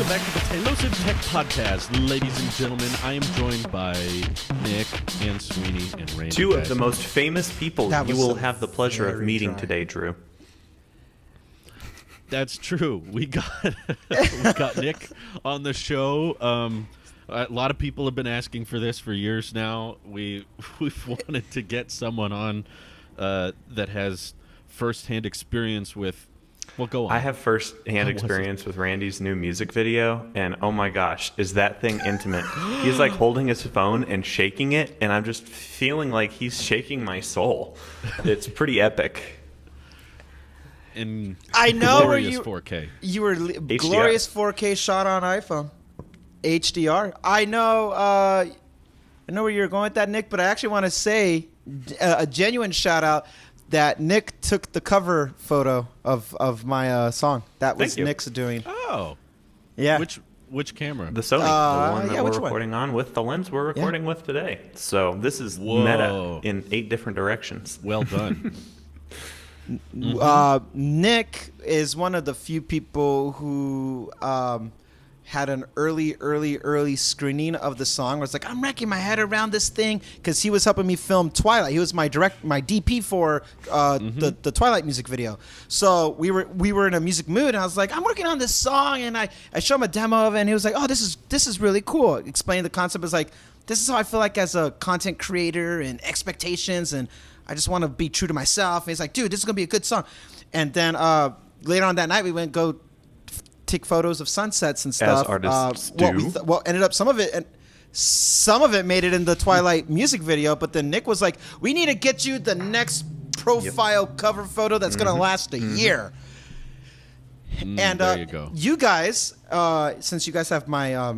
welcome back to the Tailosive Tech Podcast. Ladies and gentlemen, I am joined by Nick and Sweeney and Randy. Two of the most famous people you will have the pleasure of meeting today, Drew. That's true. We got Nick on the show. A lot of people have been asking for this for years now. We've wanted to get someone on that has firsthand experience with. Well, go on. I have first-hand experience with Randy's new music video, and oh my gosh, is that thing intimate. He's like holding his phone and shaking it, and I'm just feeling like he's shaking my soul. It's pretty epic. In I know glorious 4K. You were glorious 4K shot on iPhone. HDR. I know where you're going with that, Nick, but I actually want to say a genuine shout-out that Nick took the cover photo of my song. That was Nick's doing. Oh. Yeah. Which camera? The Sony, the one that we're recording on with the lens we're recording with today. So this is meta in 8 different directions. Well done. Nick is one of the few people who had an early screening of the song. Where it's like, I'm wrecking my head around this thing, because he was helping me film Twilight. He was my DP for the Twilight music video. So we were in a music mood, and I was like, I'm working on this song, and I showed him a demo of it, and he was like, oh, this is really cool. Explaining the concept was like, this is how I feel like as a content creator and expectations, and I just want to be true to myself. And he's like, dude, this is gonna be a good song. And then later on that night, we went go take photos of sunsets and stuff. As artists do. Ended up some of it made it in the Twilight music video, but then Nick was like, we need to get you the next profile cover photo that's going to last a year. And there you go. You guys, since you guys have my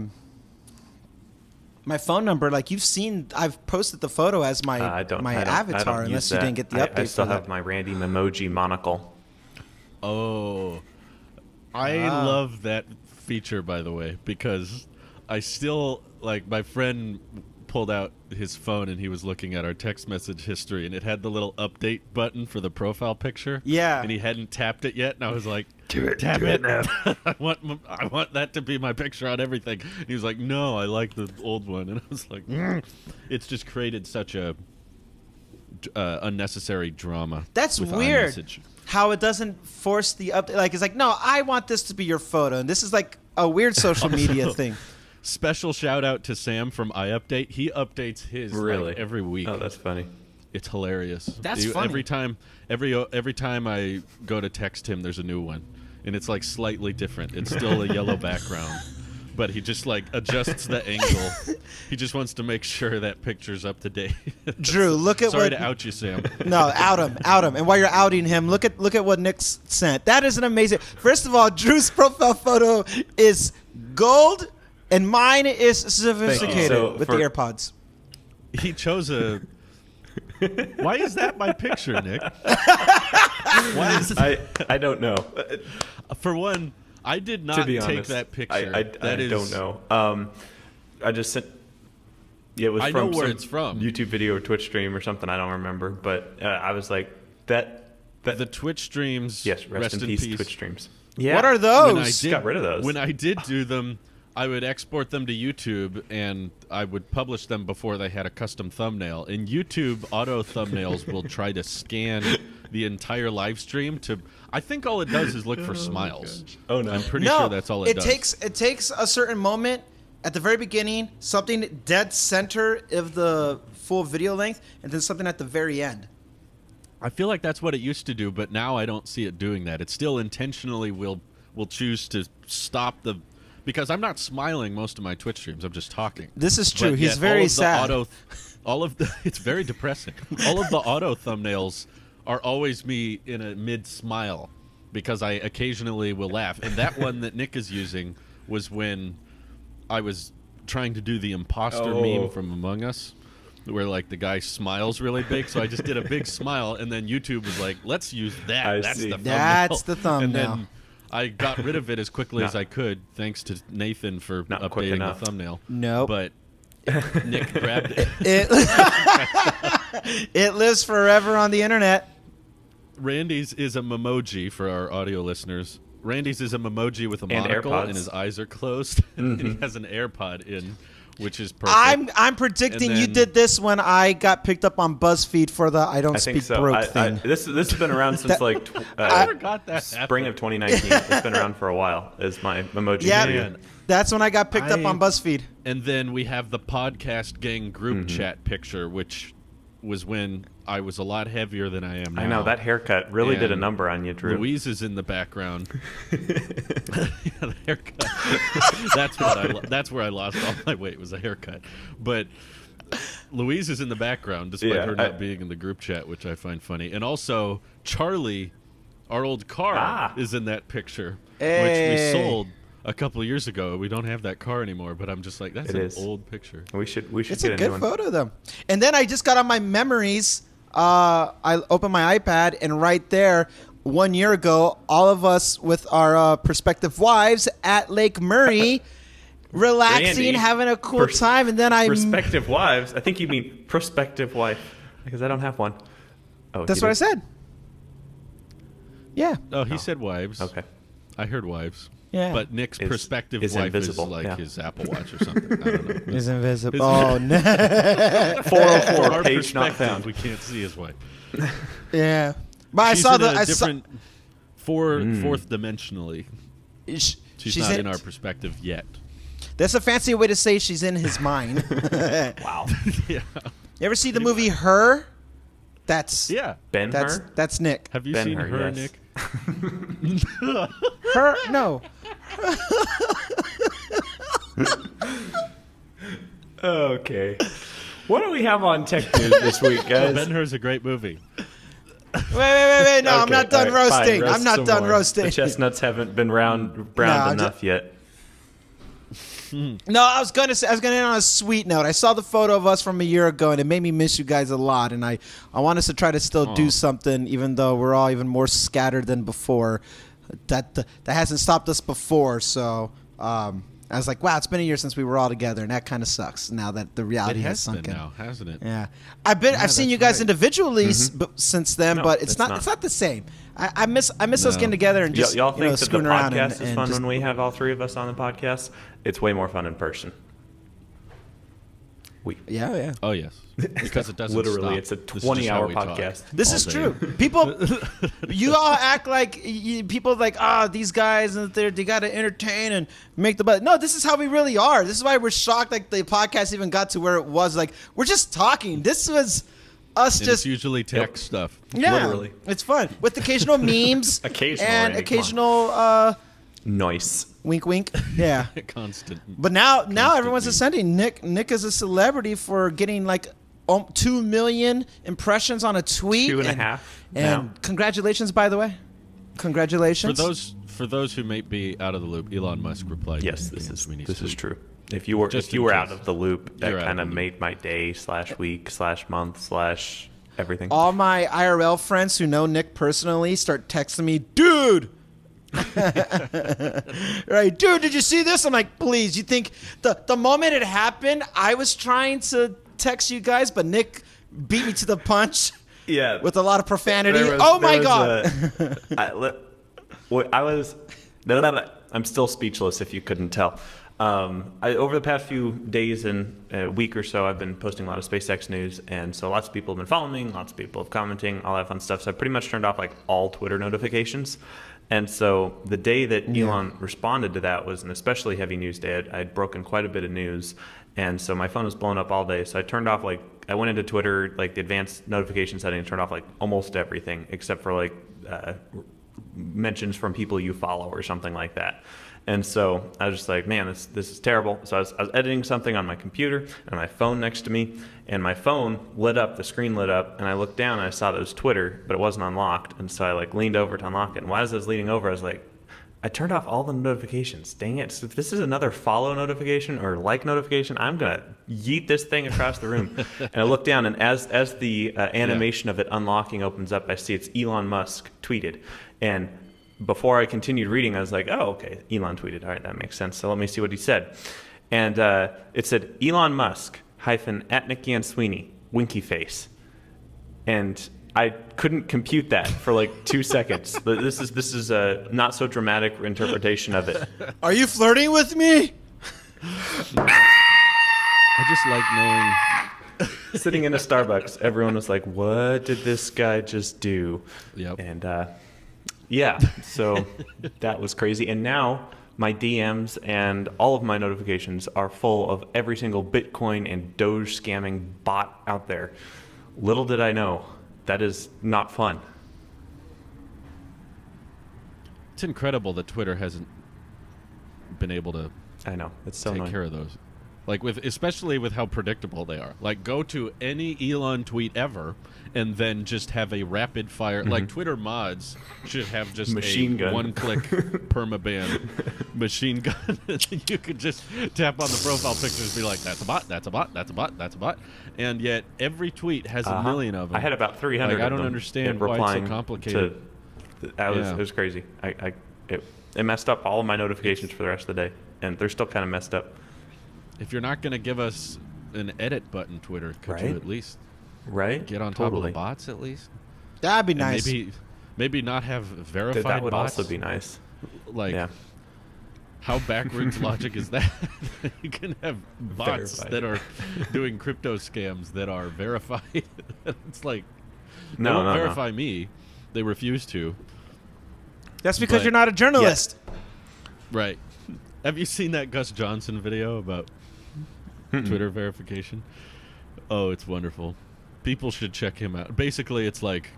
my phone number, like you've seen, I've posted the photo as my avatar, unless you didn't get the update. I still have my Randy Memoji monocle. Oh. I love that feature, by the way, because I still, like, my friend pulled out his phone and he was looking at our text message history, and it had the little update button for the profile picture. Yeah. And he hadn't tapped it yet, and I was like, Tap it now. I want that to be my picture on everything. And he was like, no, I like the old one. And I was like, It's just created such a unnecessary drama. That's with weird. iMessage. How it doesn't force the update. Like, it's like, no, I want this to be your photo. And this is like a weird social media thing. Special shout out to Sam from iUpdate. He updates his like, every week. Oh, that's funny. It's hilarious. That's funny. Every time I go to text him, there's a new one, and it's like slightly different. It's still a yellow background, but he just like adjusts the angle. He just wants to make sure that picture's up to date. Drew, look at Sorry to out you, Sam. No, out him. And while you're outing him, look at what Nick sent. That is an amazing. First of all, Drew's profile photo is gold, and mine is sophisticated with the AirPods. He chose a. Why is that my picture, Nick? Why is I don't know. For one, I did not take honest, that picture. I don't know. I just sent. Yeah, it was from know where it's from. YouTube video or Twitch stream or something. I don't remember, but I was like that. The Twitch streams. Yes, rest in peace, Twitch streams. Yeah. What are those? Got rid of those. When I did do them, I would export them to YouTube, and I would publish them before they had a custom thumbnail. And YouTube auto thumbnails will try to scan the entire live stream to. I think all it does is look for smiles. Oh no! I'm pretty sure that's all it does. It takes a certain moment at the very beginning, something dead center of the full video length, and then something at the very end. I feel like that's what it used to do, but now I don't see it doing that. It still intentionally will choose to stop the. Because I'm not smiling most of my Twitch streams. I'm just talking. This is true. But He's very sad. It's very depressing. All of the auto thumbnails are always me in a mid-smile because I occasionally will laugh. And that one that Nick is using was when I was trying to do the imposter meme from Among Us, where like the guy smiles really big. So I just did a big smile, and then YouTube was like, let's use that. That's the thumbnail. And then I got rid of it as quickly as I could, thanks to Nathan for updating the thumbnail. No, but Nick grabbed it. It lives forever on the internet. Randy's is a memoji for our audio listeners. Randy's is a emoji with a And monocle, AirPods. and his eyes are closed, and he has an AirPod in, which is perfect. I'm predicting And you then- did this when I got picked up on BuzzFeed for the I don't I speak think so. broke thing. This has been around since like I forgot that spring happened. of 2019. It's been around for a while. Is my emoji Yeah. video. Man. That's when I got picked up on BuzzFeed. And then we have the podcast gang group Mm-hmm. chat picture, which was when I was a lot heavier than I am now. I know that haircut really did a And number on you, Drew. Louise is in the background. Yeah, the haircut. That's where I lost all my weight, was a haircut. But Louise is in the background, despite Yeah, her not being in the group chat, which I find funny. And also Charlie, our old car, is in that picture, which we Hey. sold a couple of years ago. We don't have that car anymore, but I'm just like, that's It an is. old picture. We should It's get a a good new one. photo, though. And then I just got on my memories. I opened my iPad, and right there, 1 year ago, all of us with our prospective wives at Lake Murray, relaxing, Randy, having a cool time. And then I Prospective wives. I think you mean prospective wife because I don't have one. Oh, that's you what I do? said. Yeah. Oh, he said wives. Okay. I heard wives. Yeah. But Nick's Is- prospective is wife invisible, is like yeah. his Apple Watch or something. I don't know. Is invisible. His- Oh, no. 404 Our page not perspective, found. we can't see his wife. Yeah. But She's I saw in the. a I saw, different fourth dimensionally. sh- She's not in our perspective yet. That's a fancy way to say she's in his mind. Wow. Yeah. You ever see the movie Her? That's Yeah. Ben that's Hur? that's Nick. Have you Ben seen Hur, her, yes. Nick? Her no. Okay. What do we have on tech news this week, guys? Ben Hur's a great movie. Wait. No, I'm Okay, not done all right, fine, roasting. roast I'm not some done more. roasting. The chestnuts haven't been browned No, enough yet. No, I was gonna end on a sweet note. I saw the photo of us from a year ago, and it made me miss you guys a lot. And I want us to try to still do something, even though we're all even more scattered than before. That hasn't stopped us before. So I was like, wow, it's been a year since we were all together, and that kind of sucks. Now that the It reality has has sunk been in. now, hasn't it? Yeah, I've seen you that's guys right. individually since then, No, but it's it's not not. it's not the same. I miss us No. getting together and just Y'all think that the screwing around podcast and is fun just- when we have all three of us on the podcast? It's way more fun in person. yeah. Oh, yes. Because it doesn't Literally, stop. it's a This is just 20-hour how we talk podcast. This all is day. true. People, you all act like people like these guys and they got to entertain and make the butt. No, this is how we really are. This is why we're shocked. Like the podcast even got to where it was. Like we're just talking. This was us And just it's usually tech stuff. yeah. literally. It's fun with occasional memes, Occasional, and Randy, come on. occasional Nice. wink, wink. Yeah. Constant. But now everyone's meme. ascending. Nick is a celebrity for getting like 2 million impressions on a tweet. 2.5 And now. congratulations, by the way. Congratulations. For those who may be out of the loop, Elon Musk replied. Yes, "Yes, this we need is sleep." true. If you were Just if you in were case. out of the loop, that You're out kind of of the made my day / week / month / everything. all my IRL friends who know Nick personally start texting me, dude. Right, dude, did you see this? I'm like, please. You think the moment it happened, I was trying to text you guys, but Nick beat me to the punch Yeah, with a lot of profanity. There was- Oh my there was god. I was. I'm still speechless. If you couldn't tell, over the past few days and a week or so, I've been posting a lot of SpaceX news, and so lots of people have been following me, lots of people have commenting, all that fun stuff. So I pretty much turned off like all Twitter notifications. And so the day that Elon responded to that was an especially heavy news day. I'd broken quite a bit of news, and so my phone was blown up all day. So I turned off I went into Twitter, like the advanced notification settings, turned off like almost everything except for like mentions from people you follow or something like that. And so I was just like, man, this is terrible. So I was editing something on my computer and my phone next to me, and my phone lit up, the screen lit up, and I looked down and I saw that it was Twitter, but it wasn't unlocked. And so I leaned over to unlock it. And while I was leaning over, I was like, I turned off all the notifications. Dang it. So if this is another follow notification or like notification, I'm going to yeet this thing across the room. And I look down, and as the animation of it unlocking opens up, I see it's Elon Musk tweeted. And before I continued reading, I was like, oh, okay, Elon tweeted. All right, that makes sense. So let me see what he said. And it said, Elon Musk @ @Nicky and Sweeney, winky face. And I couldn't compute that for like 2 seconds. This is a not so dramatic interpretation of it. Are you flirting with me? I just like knowing. Sitting in a Starbucks, everyone was like, "What did this guy just do?" Yep. And yeah, so that was crazy. And now my DMs and all of my notifications are full of every single Bitcoin and Doge scamming bot out there. Little did I know, that is not fun. It's incredible that Twitter hasn't been able to I know, it's so take annoying. care of those. Like especially with how predictable they are. Like go to any Elon tweet ever, and then just have a rapid fire. Like Twitter mods should have just Machine a gun. one-click permaban machine gun. And you could just tap on the profile pictures and be like, "That's a bot. That's a bot. That's a bot. That's a bot." And yet every tweet has a million of them. I had about 300. Like, I of don't them understand why it's so replying complicated. It was crazy. It messed up all of my notifications for the rest of the day, and they're still kind of messed up. If you're not going to give us an edit button, Twitter, could you Right? at least Right? get on top of Totally. the bots at least? That'd be And nice. maybe not have verified That would bots. also be nice. Like, Yeah. how backwards logic is that? You can have bots Verified. that are doing crypto scams that are verified. It's like, they No, won't no, no. verify me. They refuse to. That's because but- you're not a journalist. Right. Have you seen that Gus Johnson video about Twitter verification? Oh, it's wonderful. People should check him out. Basically, it's like,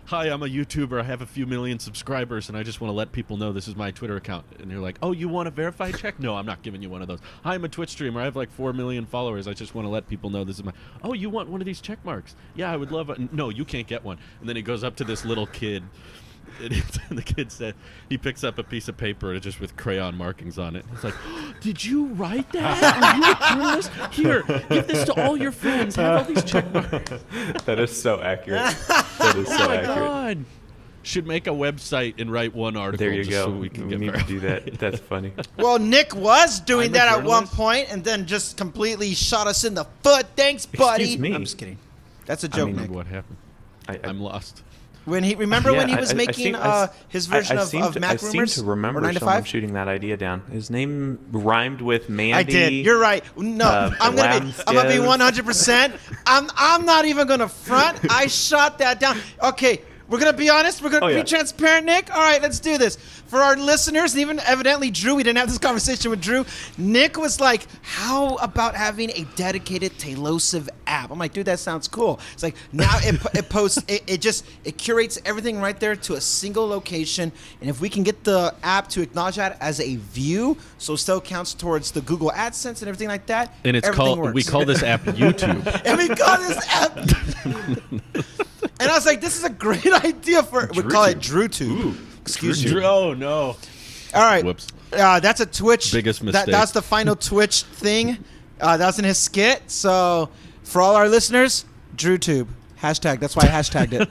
hi, I'm a YouTuber. I have a few million subscribers, and I just want to let people know this is my Twitter account. And you're like, oh, you want a verified check? No, I'm not giving you one of those. Hi, I'm a Twitch streamer. I have like 4 million followers. I just want to let people know this is my... Oh, you want one of these check marks? Yeah, I would love it. No, you can't get one. And then he goes up to this little kid. And the kid said, he picks up a piece of paper just with crayon markings on it. He's like, did you write that? Are you a journalist? Here, give this to all your friends. Have all these check marks. That is so accurate. That is so Oh my accurate. God. Should make a website and write one article There you just go. so we can get need to do verified. that. That's funny. Well, Nick was doing I'm a that at one journalist. point and then just completely shot us in the foot. Thanks, buddy. Excuse me. I'm just kidding. That's a joke, mean, Nick. Remember what happened? I'm lost. When he remember when he Yeah, was making his version of Mac I seem Rumors to remember or 9 to someone 5. shooting that idea down. His name rhymed with Mandy. I did. You're right. No, I'm gonna be Lamskev. 100%. I'm not even gonna front. I shot that down. Okay, we're gonna be honest. We're gonna be transparent, Nick. All right, let's do this for our listeners, and even evidently Drew. We didn't have this conversation with Drew. Nick was like, "How about having a dedicated Tailosive app?" I'm like, "Dude, that sounds cool." It's like now it posts it curates everything right there to a single location, and if we can get the app to acknowledge that as a view, so it still counts towards the Google AdSense and everything like that. And it's everything called. works. We call this app YouTube. And we call this app. And I was like, "This is a great idea for." We call it DrewTube. Excuse me. Oh no. All right. Whoops. That's a Twitch. Biggest mistake. That's the final Twitch thing. That was in his skit. So for all our listeners, DrewTube. Hashtag. That's why I hashtagged it.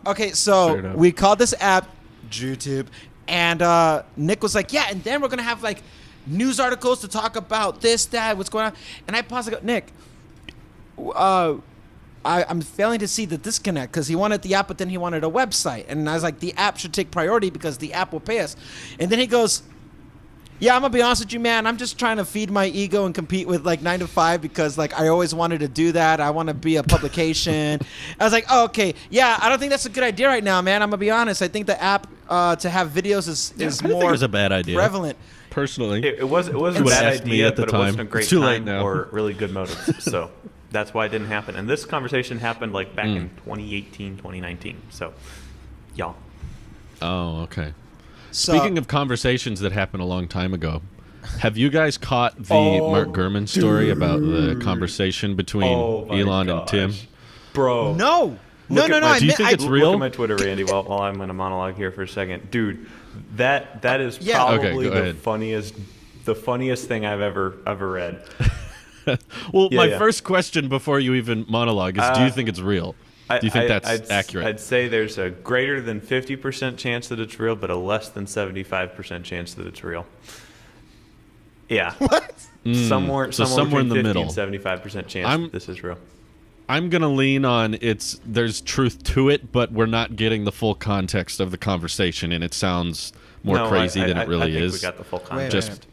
Okay, Fair so enough. we called this app DrewTube. And Nick was like, yeah, and then we're going to have like news articles to talk about this, that, what's going on. And I paused and go, Nick, I'm failing to see the disconnect because he wanted the app, but then he wanted a website. And I was like, the app should take priority because the app will pay us. And then he goes, yeah, I'm going to be honest with you, man. I'm just trying to feed my ego and compete with like 9 to 5 because like I always wanted to do that. I want to be a publication. I was like, oh, okay. Yeah, I don't think that's a good idea right now, man. I'm going to be honest. I think the app to have videos is I didn't more think it was a bad idea. prevalent. Personally, It wasn't a Would bad ask me idea, at the but it time. wasn't a great It's too late time now. or really good motives. So that's why it didn't happen. And this conversation happened like back in 2018, 2019. So, y'all. Oh, okay. So, Speaking of conversations that happened a long time ago, have you guys caught the Oh, Mark Gurman story about the conversation between Oh my Elon and Tim? gosh. Bro. no. Look No. at my- Do you think it's real? Look at my Twitter, Randy, while I'm in a monologue here for a second. Dude, that is Yeah. probably Okay, go the ahead. funniest thing I've ever read. Well, Yeah, my yeah. first question before you even monologue is, do you think it's real? Do you think that's accurate? I'd say there's a greater than 50% chance that it's real, but a less than 75% chance that it's real. Yeah. What? Somewhere so somewhere in between the 50 middle. and 75% chance I'm- that this is real. I'm gonna lean on there's truth to it, but we're not getting the full context of the conversation, and it sounds more crazy than it really I think is. we got the full Wait, context. wait.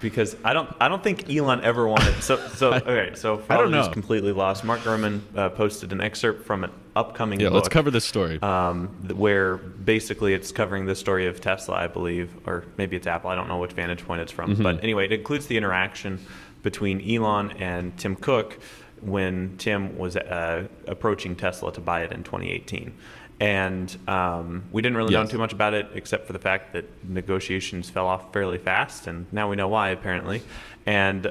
Because I don't think Elon ever wanted. So okay. So for I all don't of who's know. completely lost, Mark Gurman posted an excerpt from an upcoming Yeah, book. let's cover this story. Where basically it's covering the story of Tesla, I believe, or maybe it's Apple. I don't know which vantage point it's from. But anyway, it includes the interaction between Elon and Tim Cook when Tim was approaching Tesla to buy it in 2018. And we didn't really know Yes. too much about it, except for the fact that negotiations fell off fairly fast, and now we know why, apparently. And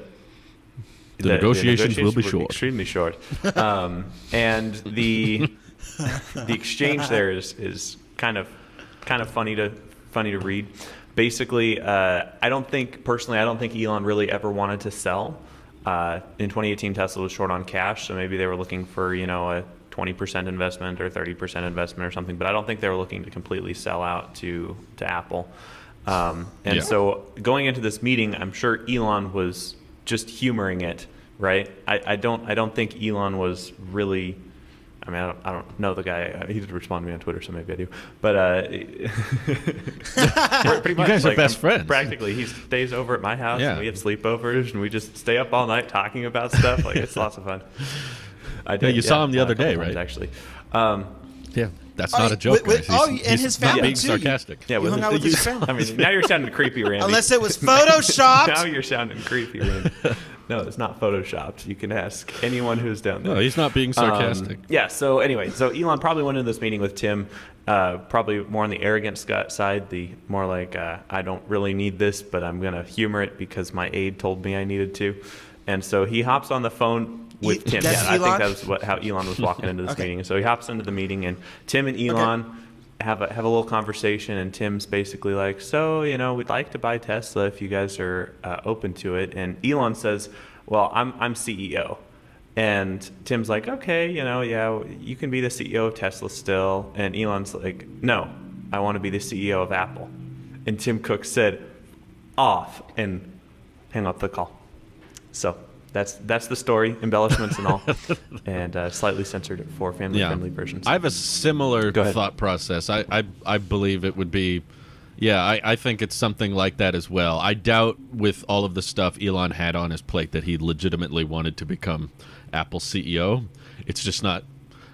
The negotiations will be short. extremely short. And the exchange there is kind of funny to read. Basically, I don't think Elon really ever wanted to sell. In 2018, Tesla was short on cash, so maybe they were looking for a 20% investment or 30% investment or something. But I don't think they were looking to completely sell out to Apple. And so going into this meeting, I'm sure Elon was just humoring it, right? I don't think Elon was really. I mean, I don't know the guy. He did respond to me on Twitter, so maybe I do. But pretty much, You guys are best friends. Practically, he stays over at my house, Yeah. and we have sleepovers, and we just stay up all night talking about stuff. Like, it's lots of fun. You saw him the other a couple day, times, right? Actually. Yeah, that's Oh, not a joke. with- guys. and He's his not family, being too. sarcastic. Yeah, You hung out with his family. I mean, now you're sounding creepy, Randy. Unless it was photoshopped. Now you're sounding creepy, Randy. No, it's not photoshopped. You can ask anyone who's down there. No, he's not being sarcastic. Yeah, so anyway, Elon probably went into this meeting with Tim, probably more on the arrogant side, the more like, I don't really need this, but I'm going to humor it because my aide told me I needed to. And so he hops on the phone with Tim. That's Yeah, I Elon? think that was how Elon was walking into this Okay. meeting. And so he hops into the meeting, and Tim and Elon have a little conversation, and Tim's basically like, so, we'd like to buy Tesla if you guys are open to it. And Elon says, well, I'm CEO. And Tim's like, okay, yeah, you can be the CEO of Tesla still. And Elon's like, no, I want to be the CEO of Apple. And Tim Cook said, off, and hang up the call. So that's the story, embellishments and all, and slightly censored for family-friendly versions. I have a similar Go ahead. thought process. I believe it would be, I think it's something like that as well. I doubt with all of the stuff Elon had on his plate that he legitimately wanted to become Apple CEO. It's just not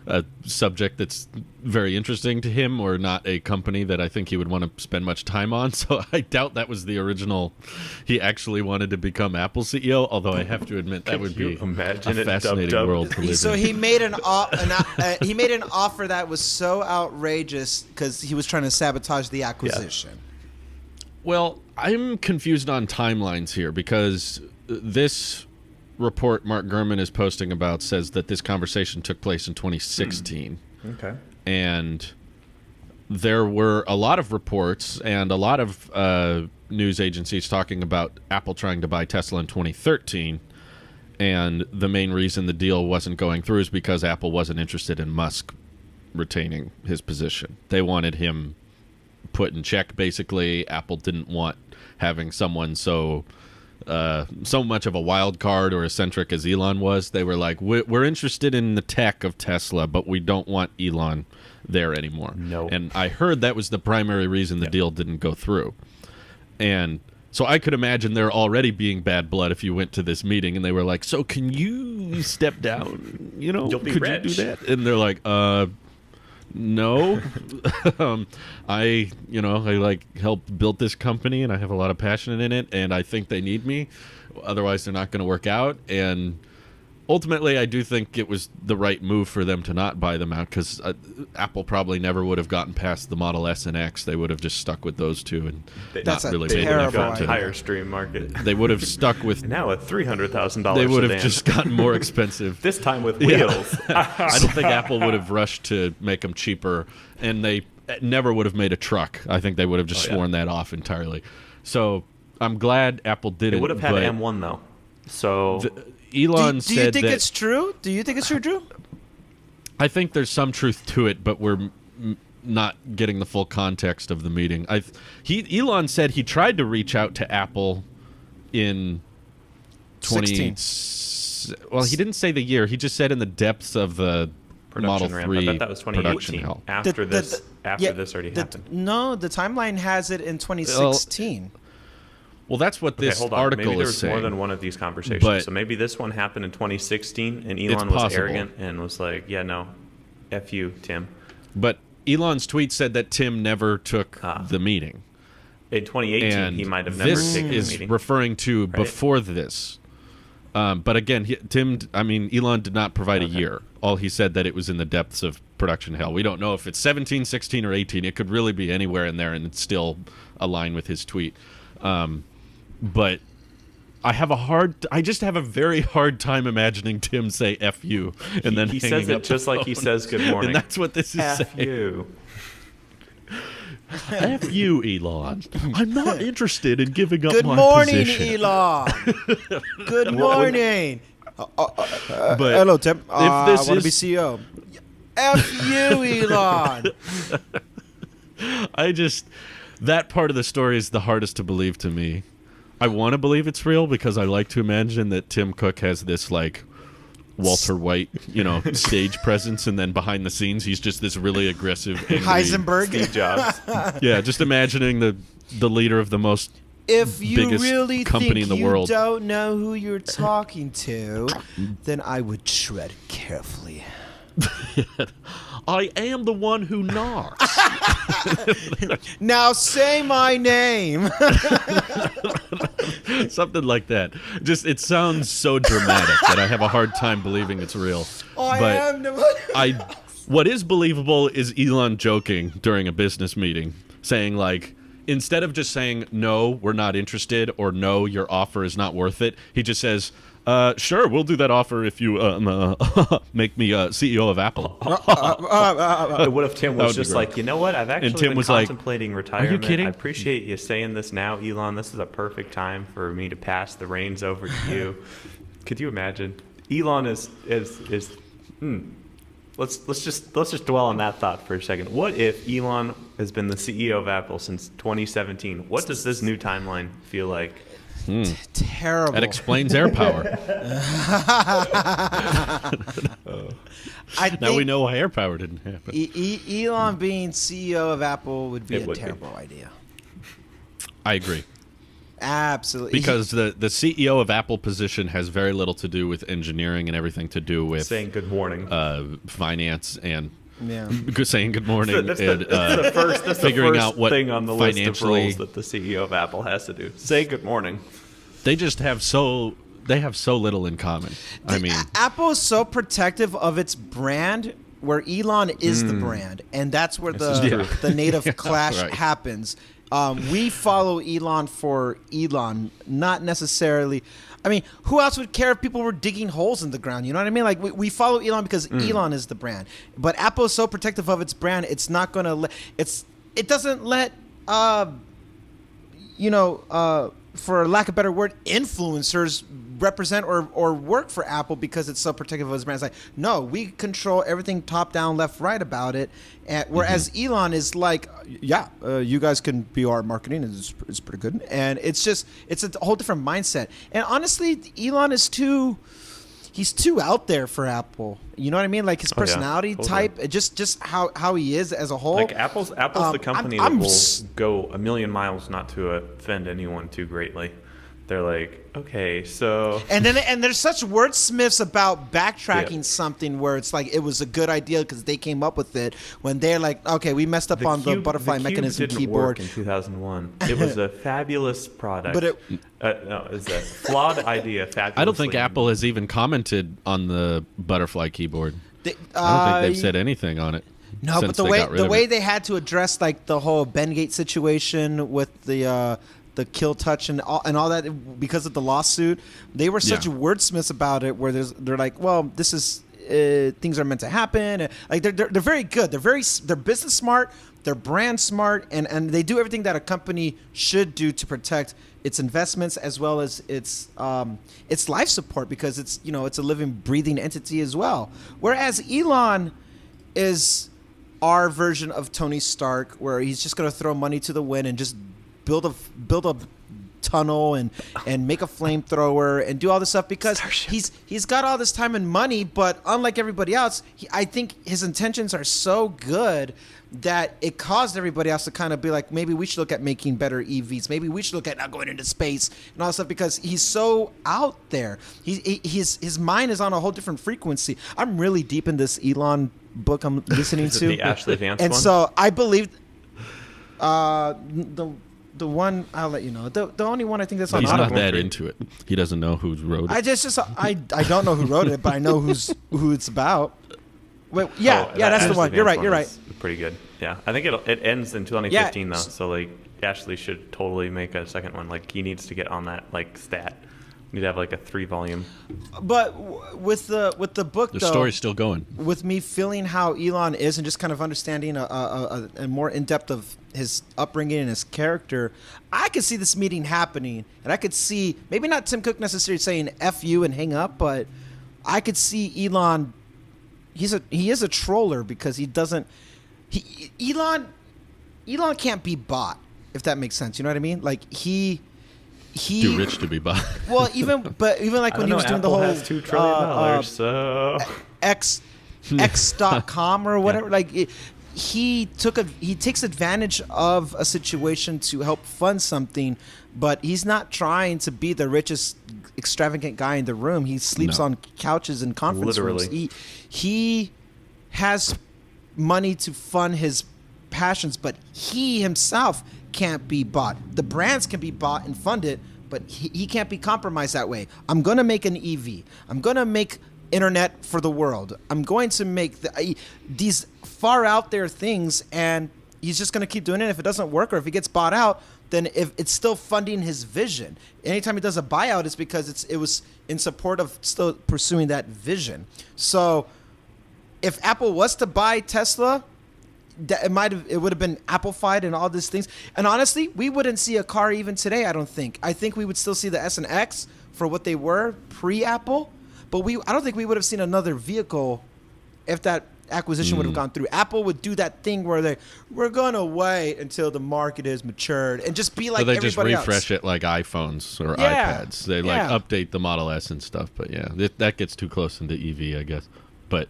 a subject that's very interesting to him, or not a company that I think he would want to spend much time on. So I doubt that was the original. He actually wanted to become Apple CEO, although I have to admit that would be imagine a it, fascinating dub-dub? world to live So in. he made an offer that was so outrageous because he was trying to sabotage the acquisition. Well, I'm confused on timelines here because this report Mark Gurman is posting about says that this conversation took place in 2016. Okay. And there were a lot of reports and a lot of news agencies talking about Apple trying to buy Tesla in 2013. And the main reason the deal wasn't going through is because Apple wasn't interested in Musk retaining his position. They wanted him put in check, basically. Apple didn't want having someone so much of a wild card or eccentric as Elon was. They were like, we're interested in the tech of Tesla, but we don't want Elon there anymore. No. And I heard that was the primary reason the deal didn't go through. And so I could imagine there already being bad blood if you went to this meeting and they were like, so can you step down? You'll be could rich. you do that? And they're like, no. I helped build this company and I have a lot of passion in it and I think they need me. Otherwise they're not going to work out. And ultimately I do think it was the right move for them to not buy them out, because Apple probably never would have gotten past the Model S and X. They would have just stuck with those two and That's not a really made an terrible effort to. idea. Higher stream market. They would have stuck with. Now a $300,000 They would have sedan. just gotten more expensive. This time with Yeah. wheels. I don't think Apple would have rushed to make them cheaper, and they never would have made a truck. I think they would have just sworn that off entirely. So I'm glad Apple did It it. would have had but M1 though. So Elon Do you said think that it's true? Do you think it's true, Drew? I think there's some truth to it, but we're not getting the full context of the meeting. Elon said he tried to reach out to Apple in 16. Well, he didn't say the year. He just said in the depths of the Model Production ramp. 3 I bet that was production 2018. hell. After this already happened. No, the timeline has it in 2016. Well, that's what Okay, this hold on. article Maybe there is was saying. more than one of these conversations. But- So maybe this one happened in 2016, and It's Elon was possible. arrogant and was like, "Yeah, no, f you, Tim." But Elon's tweet said that Tim never took the meeting. In 2018, And he might have never this taken is the meeting. referring to before this. But again, Elon did not provide a year. All he said that it was in the depths of production hell. We don't know if it's 17, 16, or 18. It could really be anywhere in there, and it's still align with his tweet. But I just have a very hard time imagining Tim say "f you" and then he hanging says up it just the like he phone. says "Good morning." And that's what this is F saying. you. F you, Elon. I'm not interested in giving up Good my morning, position. Elon. Good morning. But Hello, Tim. I this want to be is- CEO. F you, Elon. That part of the story is the hardest to believe to me. I want to believe it's real because I like to imagine that Tim Cook has this like Walter White, stage presence, and then behind the scenes he's just this really aggressive, angry, Heisenberg. Steve Jobs. Yeah, just imagining the leader of the most If you biggest really company think in the you world. don't know who you're talking to, then I would tread carefully. I am the one who knocks. Now say my name. Something like that. Just it sounds so dramatic that I have a hard time believing it's real. I But am the one. what is believable is Elon joking during a business meeting, saying like, instead of just saying no, we're not interested, or no, your offer is not worth it, he just says, sure, we'll do that offer if you make me CEO of Apple. What if Tim That would was be just great. like, you know what? I've actually Tim been was like, contemplating retirement. kidding? I appreciate you saying this now, Elon. This is a perfect time for me to pass the reins over to you. Could you imagine? Elon is. Let's just dwell on that thought for a second. What if Elon has been the CEO of Apple since 2017? What does this new timeline feel like? Terrible. That explains air power. I Now we think know why air power didn't happen. Elon being CEO of Apple would be It a would be. terrible idea. I agree. Absolutely. Because the CEO of Apple position has very little to do with engineering and everything to do with Saying good morning. finance and Yeah. saying good morning That's and the figuring first out what thing on the list of financially- roles that the CEO of Apple has to do. Say good morning. they just have so little in common. I mean, Apple is so protective of its brand, where Elon is the brand, and that's where is the native clash Right. happens. We follow Elon for Elon, not necessarily. I mean, who else would care if people were digging holes in the ground? You know what I mean? Like we follow Elon because Elon is the brand. But Apple is so protective of its brand, it's not going to let it doesn't let for lack of a better word, influencers represent or work for Apple because it's so protective of its brand. It's like, no, we control everything top down, left, right about it. And whereas Elon is like, you guys can be our marketing, and it's pretty good. And it's a whole different mindset. And honestly, Elon is he's too out there for Apple. You know what I mean? Like his personality totally. type, just how he is as a whole. Like Apple's the company I'm that will s- go a million miles not to offend anyone too greatly. They're like, okay, so And there's such wordsmiths about backtracking Yeah. something where it's like it was a good idea because they came up with it, when they're like, okay, we messed up on the butterfly cube mechanism didn't keyboard. work in 2001. It was a fabulous product. But no, it's a flawed idea. Fabulous. I don't think Apple has even commented on the butterfly keyboard. They, I don't think they've said anything on it. No, since but they got rid the of way it. they had to address like the whole Bengate situation with the kill touch and all that because of the lawsuit, they were such Yeah. wordsmiths about it. Where they're like, well, this is things are meant to happen. Like they're very good. They're business smart. They're brand smart, and they do everything that a company should do to protect its investments as well as its life support, because it's a living, breathing entity as well. Whereas Elon is our version of Tony Stark, where he's just going to throw money to the wind and just build a tunnel and make a flamethrower and do all this stuff because he's got all this time and money. But unlike everybody else, I think his intentions are so good that it caused everybody else to kind of be like, maybe we should look at making better EVs. Maybe we should look at not going into space and all that stuff because he's so out there. His mind is on a whole different frequency. I'm really deep in this Elon book I'm listening to. The Ashley Vance and one? so I believe the one I'll let you know. The only one I think that's on He's not Audible. that into it. He doesn't know who wrote it. I don't know who wrote it, but I know who it's about. Wait, yeah, that's the Ashley one. You're Vance right. You're one right. is pretty good. Yeah, I think it ends in 2015 though. So like Ashley should totally make a second one. Like he needs to get on that like stat. Need to have like a 3-volume. But with the book, The though, story's still going. with me feeling how Elon is and just kind of understanding a more in depth of his upbringing and his character, I could see this meeting happening, and I could see maybe not Tim Cook necessarily saying "F you" and hang up, but I could see Elon. He is a troller because he doesn't. Elon can't be bought, if that makes sense. You know what I mean? Like he. Too rich to be bought. Well, even like when he was doing Apple the whole has $2 trillion, so X.com or whatever, like he takes advantage of a situation to help fund something, but he's not trying to be the richest extravagant guy in the room. He sleeps on couches in conference rooms. He has money to fund his passions, but he himself can't be bought. The brands can be bought and funded, but he can't be compromised that way. I'm going to make an EV. I'm going to make internet for the world. I'm going to make these far out there things, and he's just going to keep doing it. If it doesn't work or if he gets bought out, then if it's still funding his vision. Anytime he does a buyout, it's because it was in support of still pursuing that vision. So if Apple was to buy Tesla, it would have been Apple-fied and all these things. And honestly, we wouldn't see a car even today, I don't think. I think we would still see the S and X for what they were pre-Apple, but I don't think we would have seen another vehicle if that acquisition would have gone through. Apple would do that thing where we're going to wait until the market is matured and just be like So they everybody just refresh else. it like iPhones or Yeah. iPads. They update the Model S and stuff, but yeah, that gets too close into EV, I guess. But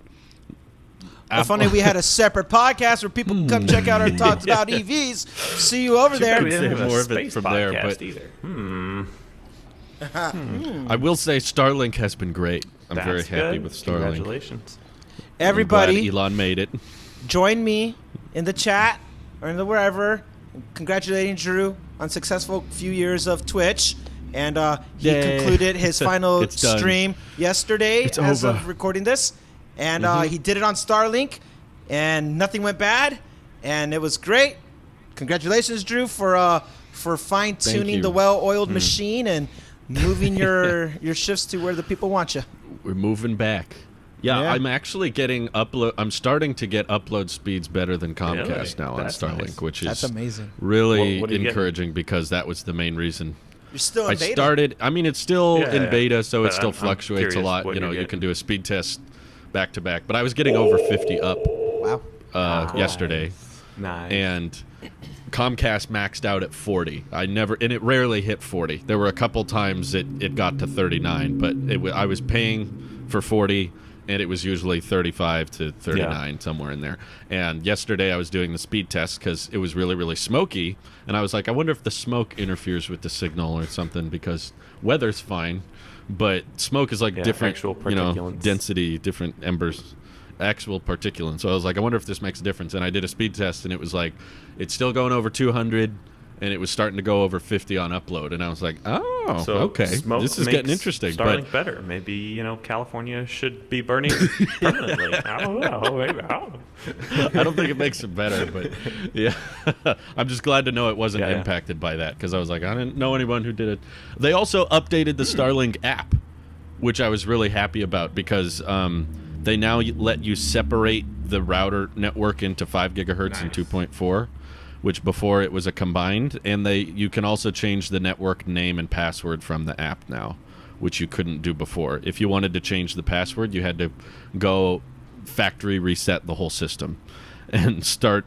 If only we had a separate podcast where people can come check out our talks about EVs. See you over there. We didn't have more a of it space from there, podcast but- either. I will say Starlink has been great. I'm very That's happy good. with Starlink. Congratulations. Everybody, I'm glad Elon made it. join me in the chat or in the wherever, congratulating Drew on successful few years of Twitch. And he Yay. concluded his final It's done. stream yesterday It's as over. of recording this. And he did it on Starlink, and nothing went bad, and it was great. Congratulations, Drew, for fine-tuning you. the well-oiled machine and moving your shifts to where the people want you. We're moving back. Yeah, Yeah. I'm actually getting I'm starting to get upload speeds better than Comcast Really? now on That's Starlink, nice. which is That's amazing. really What do you get? encouraging because that was the main reason. You're still in I beta. started. I mean, it's still Yeah, in yeah. beta, so But it still I'm fluctuates a curious lot. what You know, you're you can getting. do a speed test back to back, but I was getting over 50 up Wow. yesterday, Nice. and Comcast maxed out at 40. And it rarely hit 40. There were a couple times it got to 39, but I was paying for 40. And it was usually 35 to 39, somewhere in there. And yesterday I was doing the speed test because it was really, really smoky. And I was like, I wonder if the smoke interferes with the signal or something because weather's fine. But smoke is like different, actual density, particulates. different embers, actual particulate. So I was like, I wonder if this makes a difference. And I did a speed test and it was like, it's still going over 200. And it was starting to go over 50 on upload. And I was like, oh, So okay. smoke This is makes getting interesting. Starlink But better. Maybe California should be burning permanently. I don't know. Maybe. I don't know. I don't think it makes it better, but yeah, I'm just glad to know it wasn't Yeah. impacted by that because I was like, I didn't know anyone who did it. They also updated the Starlink app, which I was really happy about because they now let you separate the router network into 5 gigahertz and 2.4, which before it was a combined, and you can also change the network name and password from the app now, which you couldn't do before. If you wanted to change the password, you had to go factory reset the whole system. and start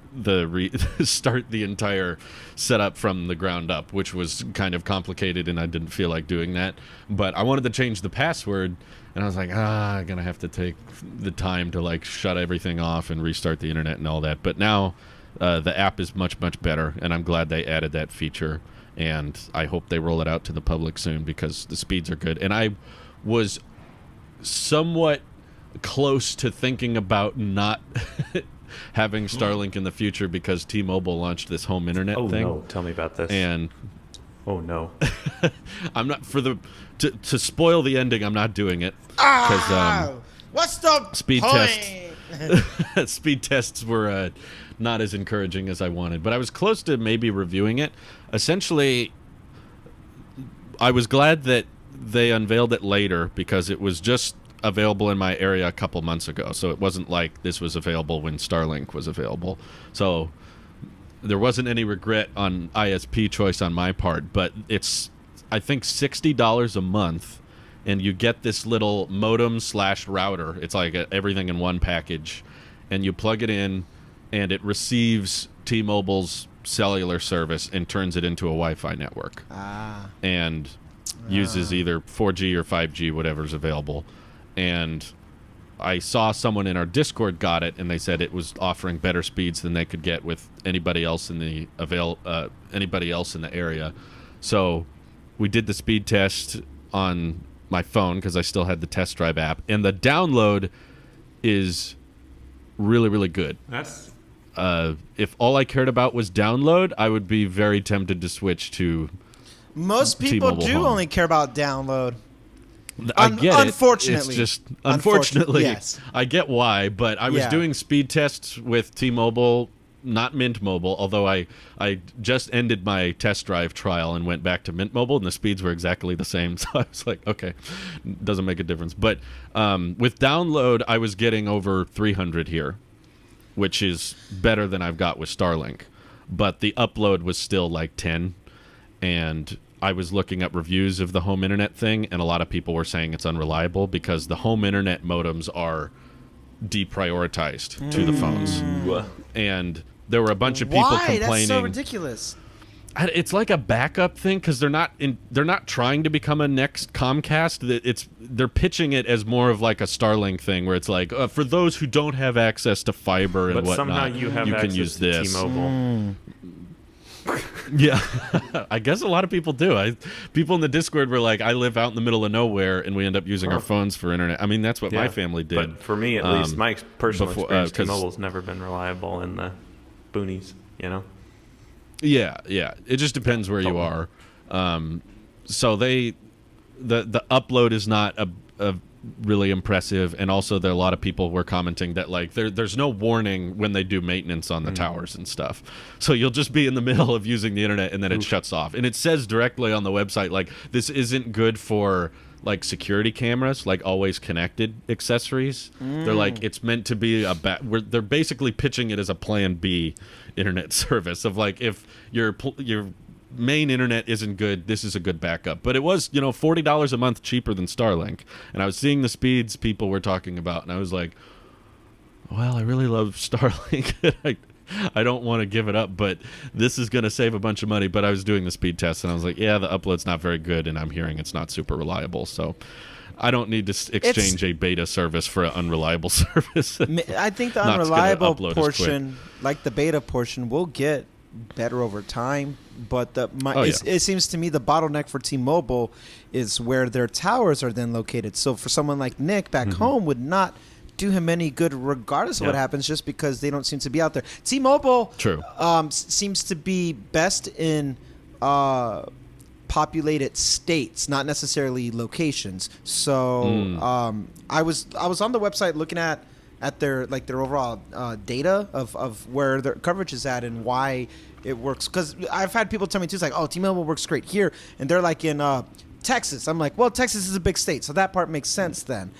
start the entire setup from the ground up, which was kind of complicated, and I didn't feel like doing that. But I wanted to change the password, and I was like, I'm gonna have to take the time to like shut everything off and restart the internet and all that. But now the app is much better, and I'm glad they added that feature, and I hope they roll it out to the public soon because the speeds are good. And I was somewhat close to thinking about not having Starlink in the future because T-Mobile launched this home internet thing. Oh no, tell me about this. And oh no. I'm not to spoil the ending. I'm not doing it because what's the speed point? speed tests were not as encouraging as I wanted, but I was close to maybe reviewing it. Essentially, I was glad that they unveiled it later because it was just available in my area a couple months ago, so it wasn't like this was available when Starlink was available. So there wasn't any regret on ISP choice on my part, but it's, I think, $60 a month, and you get this little modem / router. It's like everything in one package, and you plug it in, and it receives T-Mobile's cellular service and turns it into a Wi-Fi network. And uses either 4G or 5G, whatever's available. And I saw someone in our Discord got it, and they said it was offering better speeds than they could get with anybody else in the area. So we did the speed test on my phone because I still had the test drive app, and the download is really good. That's if all I cared about was download, I would be very tempted to switch to Most people T-Mobile do Home. only care about download. I get it. Unfortunately. It's just unfortunately, yes. I get why, but I was doing speed tests with T-Mobile, not Mint Mobile, although I just ended my test drive trial and went back to Mint Mobile, and the speeds were exactly the same. So I was like, okay, doesn't make a difference. But with download, I was getting over 300 here, which is better than I've got with Starlink. But the upload was still like 10, and I was looking up reviews of the home internet thing, and a lot of people were saying it's unreliable because the home internet modems are deprioritized to the phones. And there were a bunch of people complaining. That's so ridiculous. It's like a backup thing because they're not trying to become a next Comcast. They're pitching it as more of like a Starlink thing where it's like for those who don't have access to fiber and but whatnot, somehow you can use to this. T-Mobile. Yeah, I guess a lot of people do. People in the Discord were like, I live out in the middle of nowhere, and we end up using our phones for internet. I mean, that's what my family did. But for me, at least, my personal experience, 'cause T-Mobile's never been reliable in the boonies, you know? Yeah. It just depends where you are. So the upload is not a really impressive, and also there are a lot of people were commenting that like there's no warning when they do maintenance on the towers and stuff. So you'll just be in the middle of using the internet and then it shuts off. And it says directly on the website like this isn't good for like security cameras, like always connected accessories. They're like it's meant to be they're basically pitching it as a plan B internet service of like if your main internet isn't good, this is a good backup. But it was, $40 a month cheaper than Starlink, and I was seeing the speeds people were talking about, and I was like, well, I really love Starlink. I don't want to give it up, but this is going to save a bunch of money. But I was doing the speed test, and I was like, yeah, the upload's not very good, and I'm hearing it's not super reliable, so I don't need to exchange a beta service for an unreliable service. I think the Not unreliable gonna upload as quick. portion, like the beta portion, will get better over time, but it seems to me the bottleneck for T-Mobile is where their towers are then located. So for someone like Nick back home would not do him any good regardless of what happens, just because they don't seem to be out there. T-Mobile seems to be best in populated states, not necessarily locations. So I was on the website looking at their overall data of where their coverage is at and why it works. Because I've had people tell me too, it's like, oh, T-Mobile works great here, and they're like in Texas. I'm like, well, Texas is a big state, so that part makes sense then.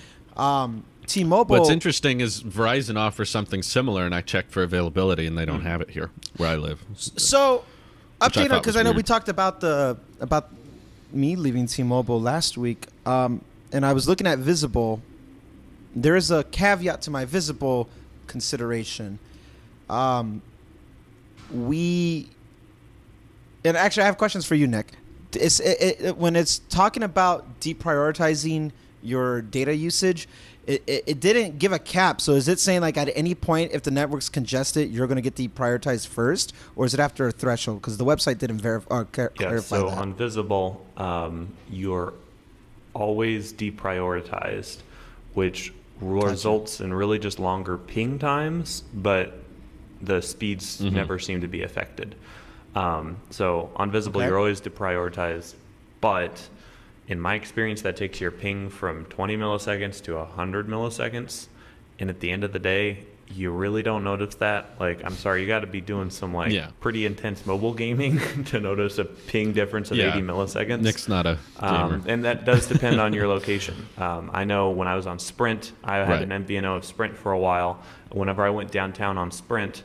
T-Mobile. What's interesting is Verizon offers something similar, and I checked for availability, and they don't have it here where I live. So update on, because I know weird. we talked about me leaving T-Mobile last week, and I was looking at Visible. There is a caveat to my Visible consideration. we, and actually I have questions for you, Nick. When it's talking about deprioritizing your data usage, it didn't give a cap. So is it saying like at any point if the network's congested, you're going to get deprioritized first, or is it after a threshold? Because the website didn't clarify so that. on Visible, you're always deprioritized, which results in really just longer ping times, but the speeds never seem to be affected. So on Visible, you're always deprioritized, but in my experience, that takes your ping from 20 milliseconds to 100 milliseconds. And at the end of the day, you really don't notice that. Like, I'm sorry, you got to be doing some pretty intense mobile gaming to notice a ping difference of 80 milliseconds. Nick's not a gamer. And that does depend on your location. I know when I was on Sprint, I had an MVNO of Sprint for a while. Whenever I went downtown on Sprint,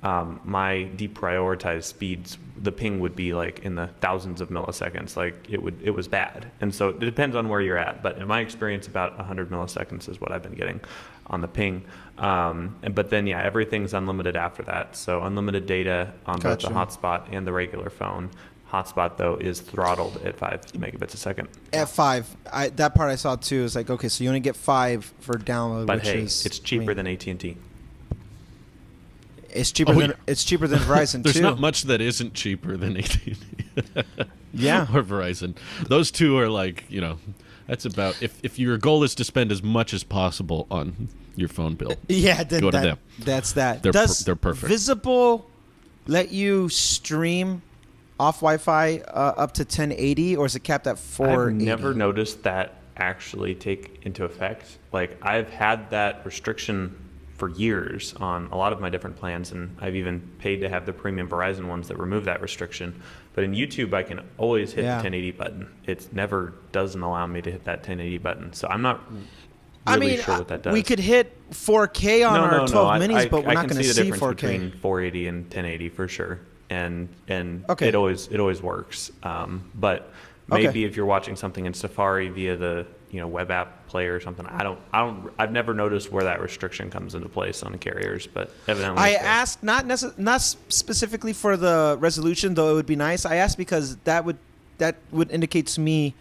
my deprioritized speeds, the ping would be like in the thousands of milliseconds. Like it was bad. And so it depends on where you're at. But in my experience, about 100 milliseconds is what I've been getting on the ping. But then, everything's unlimited after that. So unlimited data on both the hotspot and the regular phone. Hotspot, though, is throttled at 5 megabits a second. At 5. That part I saw, too. Is like, okay, so you only get 5 for download, but it's cheaper than AT&T. It's cheaper than Verizon. There's too. not much that isn't cheaper than AT&T. Yeah. Or Verizon. Those two are like, that's about if your goal is to spend as much as possible on your phone bill. Yeah, then go to them. That's that. They're perfect. Visible let you stream off Wi-Fi up to 1080, or is it capped at 480? I've never noticed that actually take into effect. Like, I've had that restriction for years on a lot of my different plans, and I've even paid to have the premium Verizon ones that remove that restriction. But in YouTube, I can always hit the 1080 button. It never doesn't allow me to hit that 1080 button. So I'm not really sure what that does. We could hit 4K on our 12 minis, but we're not going to see 4K. I can see the difference between 480 and 1080 for sure, and it always works. But maybe if you're watching something in Safari via the web app player or something, I've never noticed where that restriction comes into place on carriers, but evidently I asked not specifically for the resolution, though it would be nice. I asked because that would indicate to me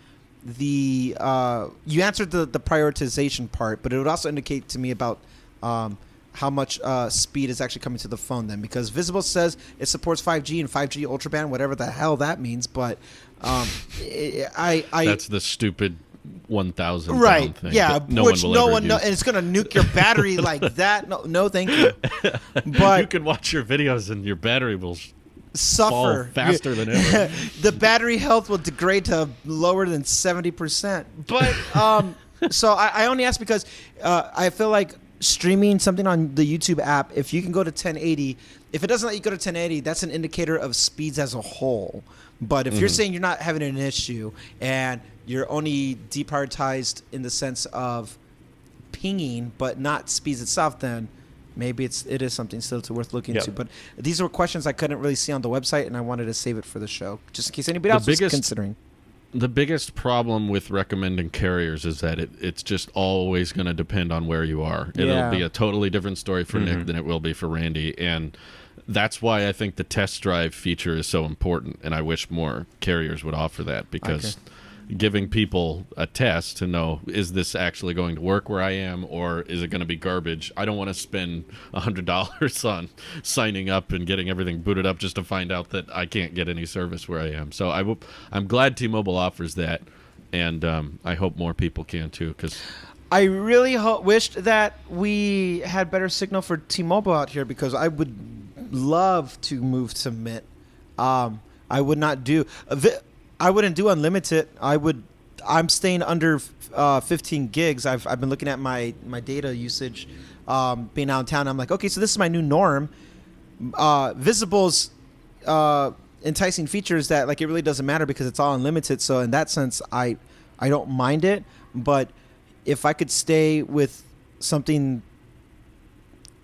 you answered the prioritization part, but it would also indicate to me about how much speed is actually coming to the phone then, because Visible says it supports 5G and 5G ultraband, whatever the hell that means, but that's the stupid 1,000 right thing. Yeah, no which one no will one ever use. and it's gonna nuke your battery like that. No thank you. But you can watch your videos and your battery will suffer fall faster than ever. The battery health will degrade to lower than 70%. But so I only ask because I feel like streaming something on the YouTube app, if you can go to 1080, if it doesn't let you go to 1080, that's an indicator of speeds as a whole. But if you're saying you're not having an issue and you're only deprioritized in the sense of pinging but not speeds itself, then maybe it is something still worth looking into. But these were questions I couldn't really see on the website, and I wanted to save it for the show just in case anybody else was considering. The biggest problem with recommending carriers is that it's just always going to depend on where you are. It'll be a totally different story for Nick than it will be for Randy, and that's why I think the test drive feature is so important, and I wish more carriers would offer that, because giving people a test to know, is this actually going to work where I am, or is it going to be garbage? I don't want to spend $100 on signing up and getting everything booted up just to find out that I can't get any service where I am. So I'm glad T-Mobile offers that, and I hope more people can too, because I really wished that we had better signal for T-Mobile out here, because I would love to move to Mint. I would not do I wouldn't do unlimited. I'm staying under 15 gigs. I've been looking at my data usage being out in town. I'm like, okay, so this is my new norm. Visible's enticing features that, like, it really doesn't matter because it's all unlimited. So in that sense, I don't mind it. But if I could stay with something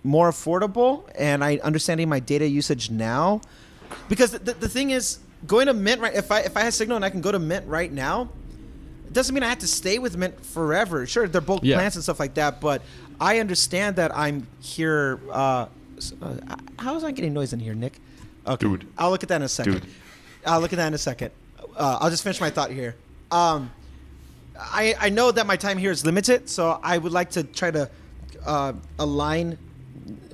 more affordable and I understanding my data usage now, because the thing is, going to Mint, right? If I had Signal and I can go to Mint right now, it doesn't mean I have to stay with Mint forever. Sure, they're bulk plans and stuff like that, but I understand that I'm here How was I getting noise in here, Nick? Okay. Dude. I'll look at that in a second. Dude. I'll look at that in a second. I'll just finish my thought here. I know that my time here is limited, so I would like to try to align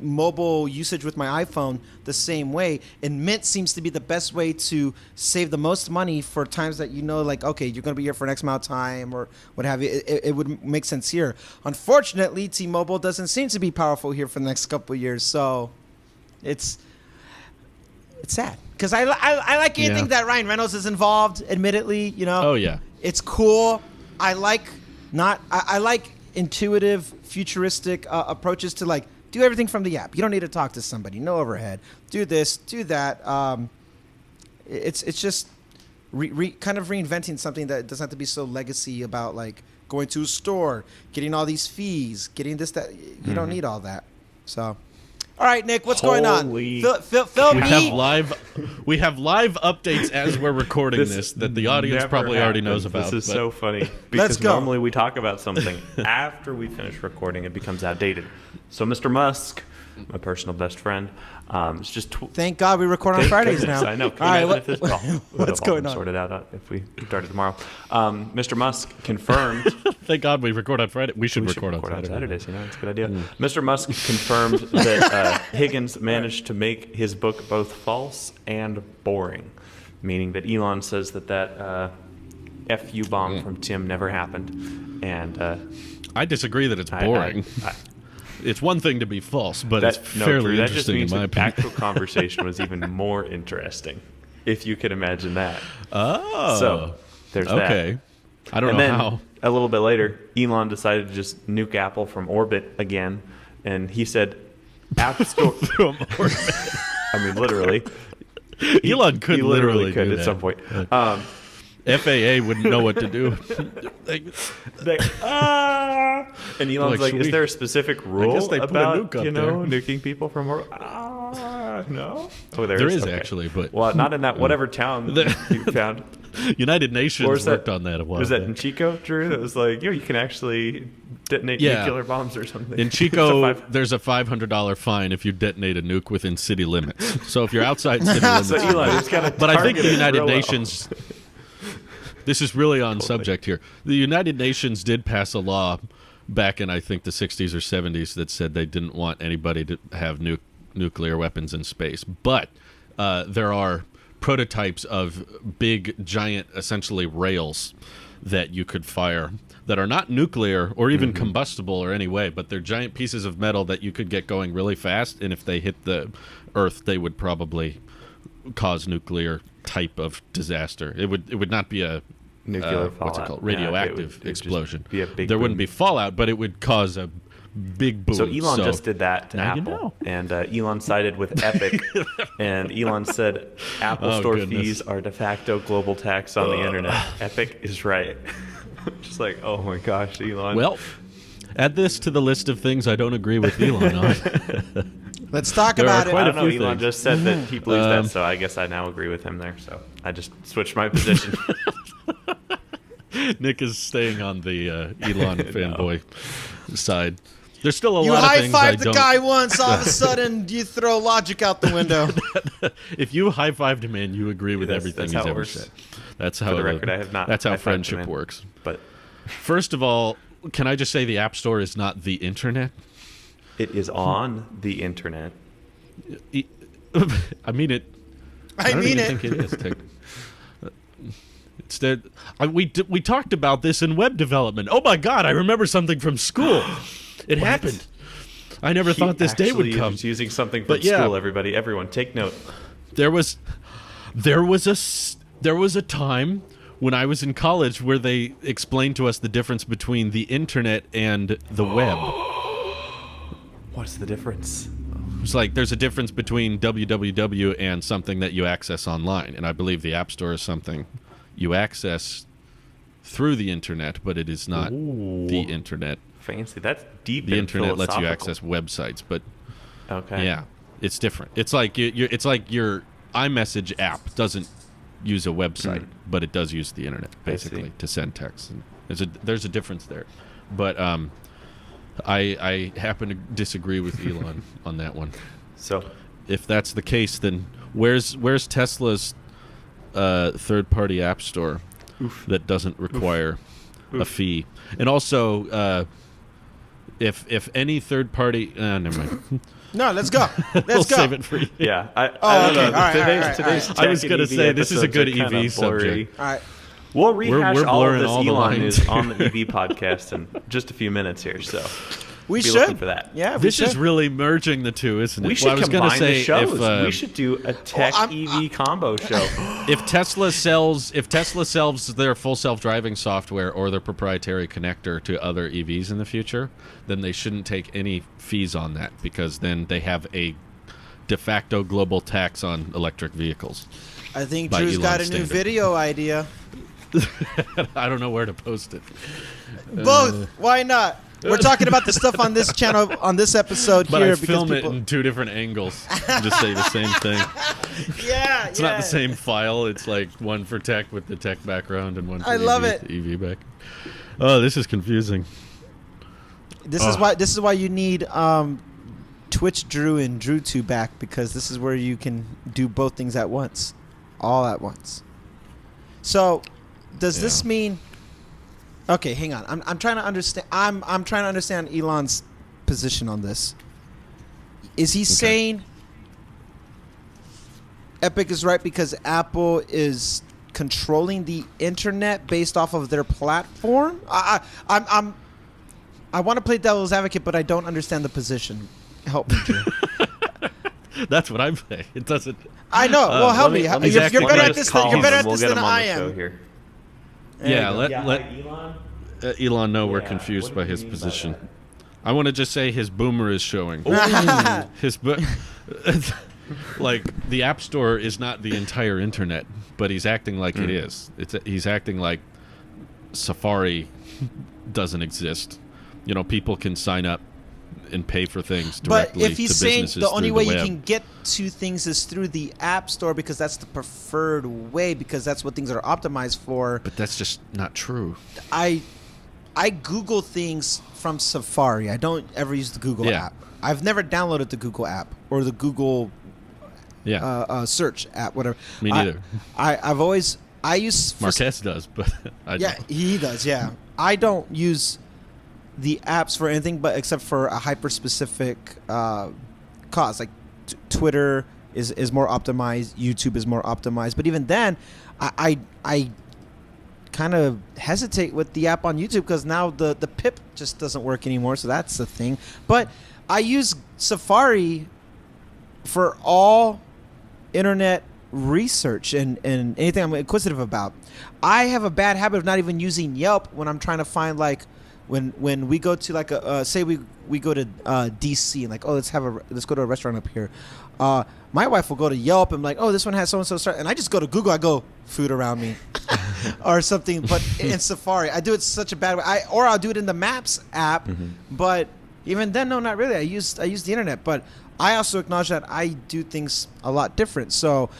mobile usage with my iPhone the same way. And Mint seems to be the best way to save the most money for times that like, okay, you're going to be here for an X amount of time or what have you. It would make sense here. Unfortunately, T-Mobile doesn't seem to be powerful here for the next couple of years, so it's sad. Because I like anything that Ryan Reynolds is involved, admittedly, Oh, yeah. It's cool. I like intuitive, futuristic approaches to like do everything from the app. You don't need to talk to somebody. No overhead. Do this, do that. It's just kind of reinventing something that doesn't have to be so legacy about like going to a store, getting all these fees, getting this, that. You don't need all that. So, all right, Nick, what's going on? Fill We me. have live updates as we're recording this that the audience never probably already knows happens. about. This is but- so funny because go. normally we talk about something after we finish recording, it becomes outdated. So Mr. Musk, my personal best friend, is just Thank God we record on Fridays now. I know. All right, Imagine if this what's going on? Sorted out if we started tomorrow. Mr. Musk confirmed. Thank God we record on Friday. We should record on Saturday. Saturdays. It's a good idea. Mr. Musk confirmed that Higgins managed to make his book both false and boring, meaning that Elon says that FU bomb from Tim never happened, and I disagree that it's boring. It's one thing to be false, but it's fairly that just interesting means in my the opinion. actual conversation was even more interesting, if you could imagine that. Oh, So there's that. okay. I don't And know then how. a little bit later, Elon decided to just nuke Apple from orbit again, and he said, "App Store." I mean, literally. Elon could He literally could do at that. some point. FAA wouldn't know what to do. And Elon's Like, like, should is we- there a specific rule guess they put a about nuke up nuking people from orbit? No. Oh, There is okay. actually, but Well, not in that whatever town you found. United Or Nations was worked that- on that a while Was that back. in Chico, Drew? That was like, you can actually detonate Yeah. nuclear bombs or something. In It's a Chico, five- there's a $500 fine if you detonate a nuke within city limits. So if you're outside city limits, So Elon, it's got but I think the targeted United real well. Nations. This is really on subject here. The United Nations did pass a law back in, I think, the 60s or 70s that said they didn't want anybody to have nuclear weapons in space. But there are prototypes of big, giant, essentially rails that you could fire that are not nuclear or even combustible or any way, but they're giant pieces of metal that you could get going really fast. And if they hit the Earth, they would probably cause nuclear type of disaster. It would not be a Nuclear what's it fallout. called? Yeah, Radioactive it would just explosion. be a big there wouldn't boom. be fallout, but it would cause a big boom. So Elon just did that to now you Apple, know. and Elon sided with Epic, and Elon said Apple Oh, Store goodness. fees are de facto global tax on the internet. Epic is right. Just like, oh my gosh, Elon. Well, add this to the list of things I don't agree with Elon on. Let's talk There are about it. quite I a don't know. few Elon things. just said that he believes that, so I guess I now agree with him there. So I just switched my position. Nick is staying on the Elon fanboy side. There's still a You lot of high things I five the don't. guy once, all of a sudden you throw logic out the window. If you high fived a man, you agree with That's- everything that's he's how it ever works. said. That's how For the record, I have not That's how high-fived a friendship man. works. But First of all, can I just say the App Store is not the internet? it is on the internet. I mean it. I don't mean even it. think it is. It's that we talked about this in web development. Oh my God! I remember something from school. It happened. I never thought this day would Actually come. is using something from But yeah. school. Everyone, take note. There was a time when I was in college where they explained to us the difference between the internet and the web. What's the difference? It's like there's a difference between www and something that you access online, and I believe the App Store is something you access through the internet, but it is not the internet. Fancy. That's deep. The and internet lets you philosophical. access websites, but Okay. yeah, it's different. It's like it's like your iMessage app doesn't use a website, but it does use the internet basically to send text. And there's a difference there, but I happen to disagree with Elon on that one. So if that's the case, then where's Tesla's third-party app store that doesn't require a fee? And also, if any third-party, never mind. No, let's go. Let's we'll go. Save it for you. yeah, I don't okay. know. All right, Today's I was tech gonna and EV say, this is a good episodes are kinda EV subject. All right. We'll rehash we're all of blurring this all the Elon lines news on the EV podcast in just a few minutes here. So We be should. looking for that. Yeah, we This should. is really merging the two, isn't it? We should I was combine gonna say the shows. if We should do a tech EV combo show. if Tesla sells their full self-driving software or their proprietary connector to other EVs in the future, then they shouldn't take any fees on that, because then they have a de facto global tax on electric vehicles. I think by Drew's got a Elon's new standard. video idea. I don't know where to post it. Both. Why not? We're talking about the stuff on this channel on this episode But here I because film people. it in two different angles to say the same thing. Yeah, It's not the same file. It's like one for tech with the tech background and one for I love EV, it. with the EV back. Oh, this is confusing. This is why you need Twitch Drew and Drew 2 back, because this is where you can do both things at once, all at once. So, does this mean? Okay, hang on. I'm trying to understand. I'm trying to understand Elon's position on this. Is he saying Epic is right because Apple is controlling the internet based off of their platform? I want to play devil's advocate, but I don't understand the position. Help me, Drew. That's what I'm saying. It doesn't. I know. Well, help me. let me You're just better call at him this. and You're better at we'll this get than him on I the show am. here. Yeah, let Elon. Elon know we're Yeah, confused what by do you his mean by position. that? I want to just say his boomer is showing. His like the App Store is not the entire internet, but he's acting like it is. He's acting like Safari doesn't exist. You know, people can sign up and pay for things But directly if he's to saying businesses the only through way the you web. can get to things is through the App Store because that's the preferred way, because that's what things are optimized for. But that's just not true. I Google things from Safari. I don't ever use the Google Yeah. app. I've never downloaded the Google app or the Google search app, whatever. Me neither. I use Marquez does, but I yeah, don't. he does. Yeah, I don't use the apps for anything but except for a hyper specific cause. Like Twitter is more optimized, YouTube is more optimized. But even then, I kind of hesitate with the app on YouTube because now the pip just doesn't work anymore. So that's the thing. But I use Safari for all internet research and anything I'm inquisitive about. I have a bad habit of not even using Yelp when I'm trying to find, like, when we go to like say we go to DC and like, oh, let's go to a restaurant up here. My wife will go to Yelp and like, oh, this one has so and so, and I just go to Google. I go food around me or something. But in Safari, I do it such a bad way. Or I'll do it in the Maps app. But even then, no, not really. I use the internet. But I also acknowledge that I do things a lot different. So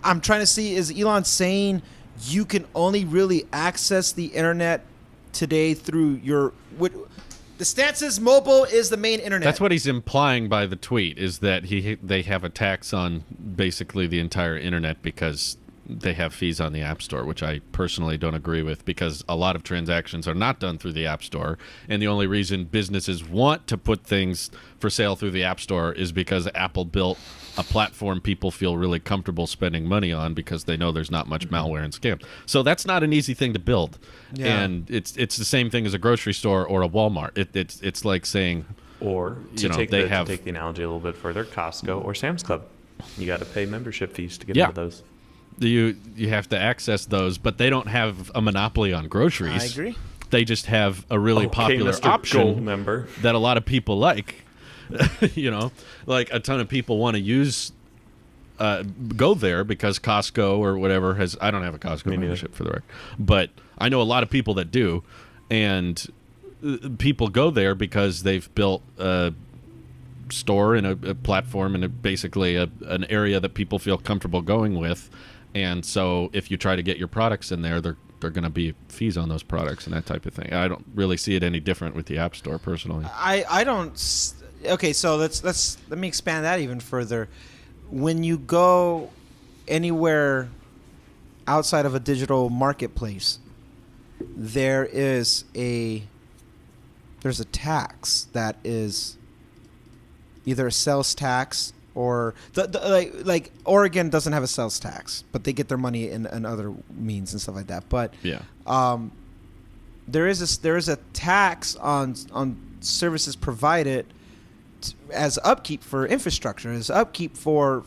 I'm trying to see, is Elon saying you can only really access the internet today through the stance is mobile is the main internet. That's what he's implying by the tweet, is that they have a tax on basically the entire internet because they have fees on the App Store, which I personally don't agree with, because a lot of transactions are not done through the App Store, and the only reason businesses want to put things for sale through the App Store is because Apple built a platform people feel really comfortable spending money on because they know there's not much malware and scams. So that's not an easy thing to build. Yeah. And it's the same thing as a grocery store or a Walmart. It's like saying, Or to know, take they the have- to take the analogy a little bit further, Costco or Sam's Club. You got to pay membership fees to get Yeah. into those. you have to access those, but they don't have a monopoly on groceries. I agree. They just have a really Okay, popular Mr. option Gold member. that a lot of people like. You know, like a ton of people want to go there because Costco or whatever has. I don't have a Costco Me neither. membership for the record, but I know a lot of people that do, and people go there because they've built a store and a platform and basically an area that people feel comfortable going with. And so if you try to get your products in there, they're going to be fees on those products and that type of thing. I don't really see it any different with the App Store personally. I don't. okay, so let me expand that even further. When you go anywhere outside of a digital marketplace, there's a tax that is either a sales tax or like Oregon doesn't have a sales tax, but they get their money in other means and stuff like that. But there is a tax on services provided as upkeep for infrastructure, as upkeep for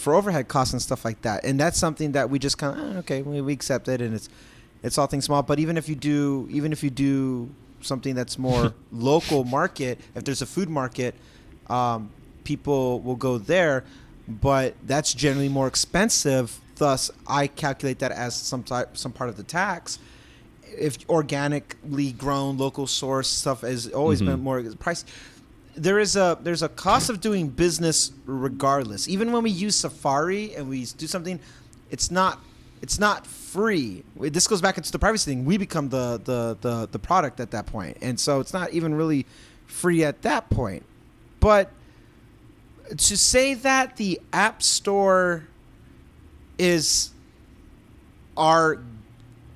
overhead costs and stuff like that. And that's something that we just kind of okay, we accept it, and it's all things small. But even if you do something that's more local market, if there's a food market, people will go there, but that's generally more expensive. Thus, I calculate that as some part of the tax. If organically grown, local source stuff has always been more pricey. There's a cost of doing business regardless. Even when we use Safari and we do something, it's not free. This goes back into the privacy thing. We become the product at that point, and so it's not even really free at that point. But to say that the App Store is our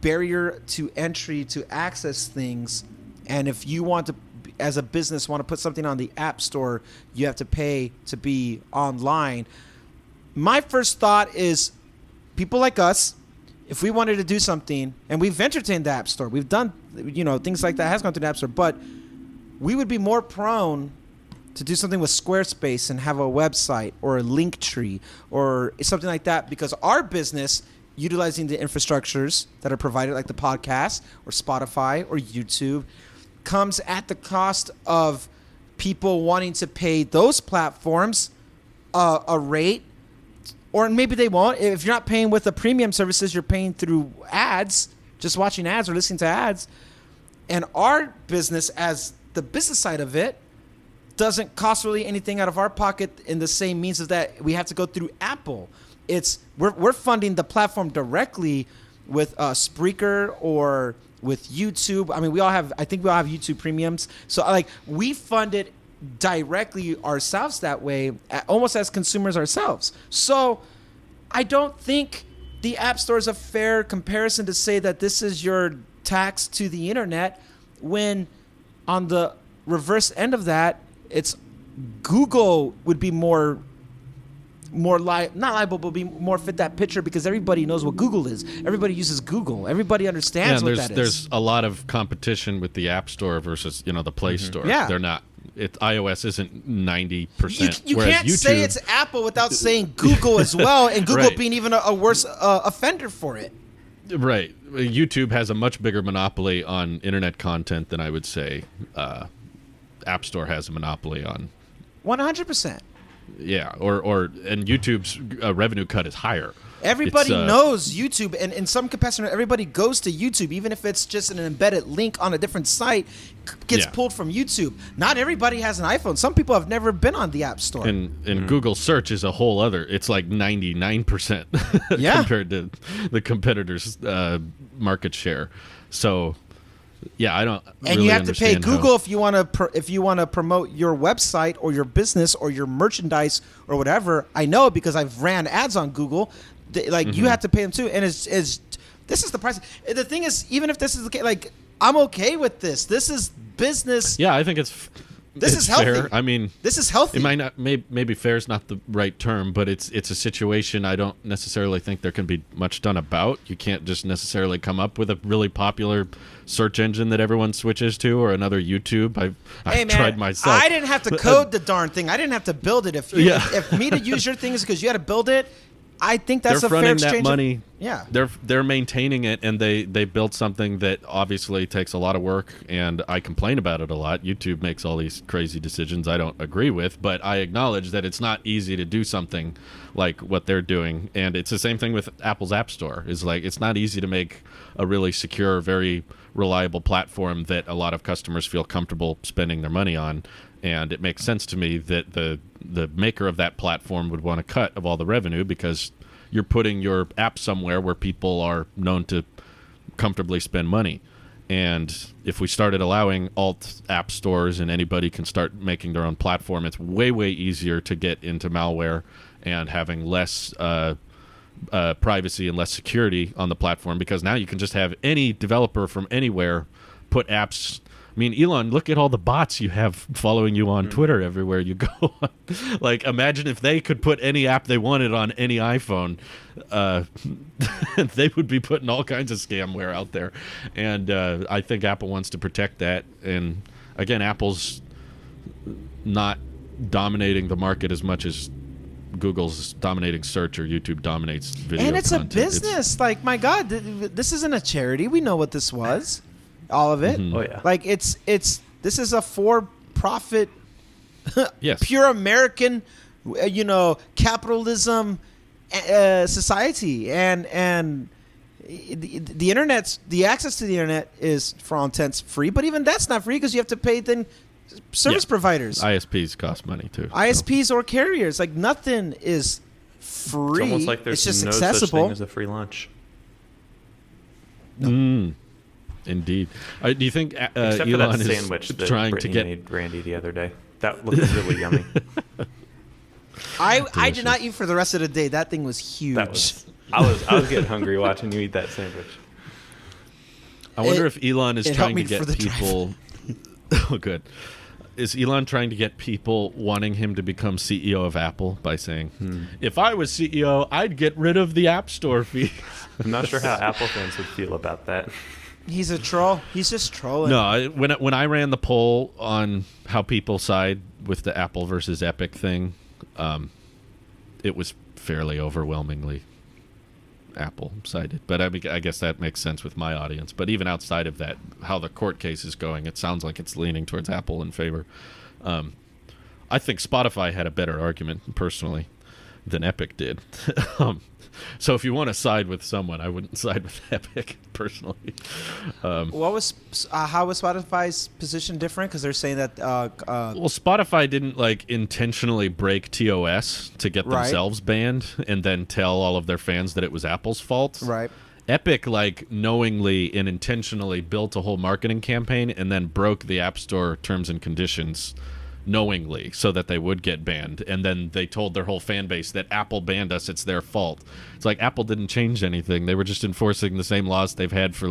barrier to entry to access things, and if you want to, as a business, want to put something on the App Store, you have to pay to be online. My first thought is people like us, if we wanted to do something, and we've entertained the App Store, we've done, things like that has gone through the App Store, but we would be more prone to do something with Squarespace and have a website or a link tree or something like that, because our business, utilizing the infrastructures that are provided, like the podcast or Spotify or YouTube, comes at the cost of people wanting to pay those platforms a rate, or maybe they won't. If you're not paying with the premium services, you're paying through ads, just watching ads or listening to ads. And our business, as the business side of it, doesn't cost really anything out of our pocket in the same means as that we have to go through Apple. We're funding the platform directly with Spreaker or with YouTube. I mean, I think we all have YouTube premiums. So we fund it directly ourselves that way, almost as consumers ourselves. So I don't think the App Store is a fair comparison to say that this is your tax to the internet, when on the reverse end of that, it's Google would be not liable, but be more fit that picture, because everybody knows what Google is. Everybody uses Google. Everybody understands what that is. There's a lot of competition with the App Store versus the Play Store. Yeah. They're not. iOS isn't 90%. You can't YouTube, say it's Apple without saying Google as well, and Google Right. being even a worse offender for it. Right. YouTube has a much bigger monopoly on internet content than I would say App Store has a monopoly on. 100%. Yeah, and YouTube's revenue cut is higher. Everybody knows YouTube, and in some capacity, everybody goes to YouTube, even if it's just an embedded link on a different site, gets pulled from YouTube. Not everybody has an iPhone. Some people have never been on the App Store. And Google search is a whole other. It's like 99% compared to the competitors' market share. So. Yeah, I don't. And really you have to pay Google how... if you want to promote your website or your business or your merchandise or whatever. I know because I've ran ads on Google. You have to pay them too. And this is the price. The thing is, even if this is the case, I'm okay with this. This is business. Yeah, I think it's healthy. Fair. I mean, this is healthy. It might not. Maybe fair is not the right term, but it's a situation I don't necessarily think there can be much done about. You can't just necessarily come up with a really popular search engine that everyone switches to, or another YouTube. I've tried myself. I didn't have to code the darn thing. I didn't have to build it. If me to use your thing is because you had to build it, I think that's a fair exchange. They're fronting that money. Yeah, they're maintaining it, and they built something that obviously takes a lot of work, and I complain about it a lot. YouTube makes all these crazy decisions I don't agree with, but I acknowledge that it's not easy to do something like what they're doing. And it's the same thing with Apple's App Store. It's not easy to make a really secure, very reliable platform that a lot of customers feel comfortable spending their money on. And it makes sense to me that the maker of that platform would want a cut of all the revenue, because you're putting your app somewhere where people are known to comfortably spend money. And if we started allowing alt app stores and anybody can start making their own platform, it's way, way easier to get into malware and having less privacy and less security on the platform, because now you can just have any developer from anywhere put apps. I mean, Elon, look at all the bots you have following you on Twitter everywhere you go. Like, imagine if they could put any app they wanted on any iPhone. They would be putting all kinds of scamware out there. And I think Apple wants to protect that. And, again, Apple's not dominating the market as much as Google's dominating search or YouTube dominates video And it's content. a business. Like, my God, this isn't a charity. We know what this was. All of it. Oh yeah. Like this is a for-profit, Yes. pure American, capitalism society, and the internet's the access to the internet is for all intents free, but even that's not free because you have to pay then service providers, ISPs cost money too. ISPs or carriers. Like nothing is free. It's almost like there's just no accessible. such thing as a free lunch. Indeed. Do you think Except for Elon that sandwich is that trying Brittany to get made Randy the other day. That looked really yummy. I did not eat for the rest of the day. That thing was huge. I was getting hungry watching you eat that sandwich. I wonder if Elon is it trying to helped me for get the people. Oh, good. Is Elon trying to get people wanting him to become CEO of Apple by saying, "If I was CEO, I'd get rid of the App Store fee"? I'm not sure how Apple fans would feel about that. He's a troll. He's just trolling. No, when I ran the poll on how people side with the Apple versus Epic thing, it was fairly overwhelmingly Apple sided. But I guess that makes sense with my audience. But even outside of that, how the court case is going, it sounds like it's leaning towards Apple in favor. I think Spotify had a better argument, personally, than Epic did. So if you want to side with someone, I wouldn't side with Epic, personally. How was Spotify's position different? Because they're saying that. Well, Spotify didn't intentionally break TOS to get Right. themselves banned and then tell all of their fans that it was Apple's fault. Right. Epic knowingly and intentionally built a whole marketing campaign and then broke the App Store terms and conditions knowingly so that they would get banned, and then they told their whole fan base that Apple banned us, it's their fault. It's like Apple didn't change anything. They were just enforcing the same laws they've had for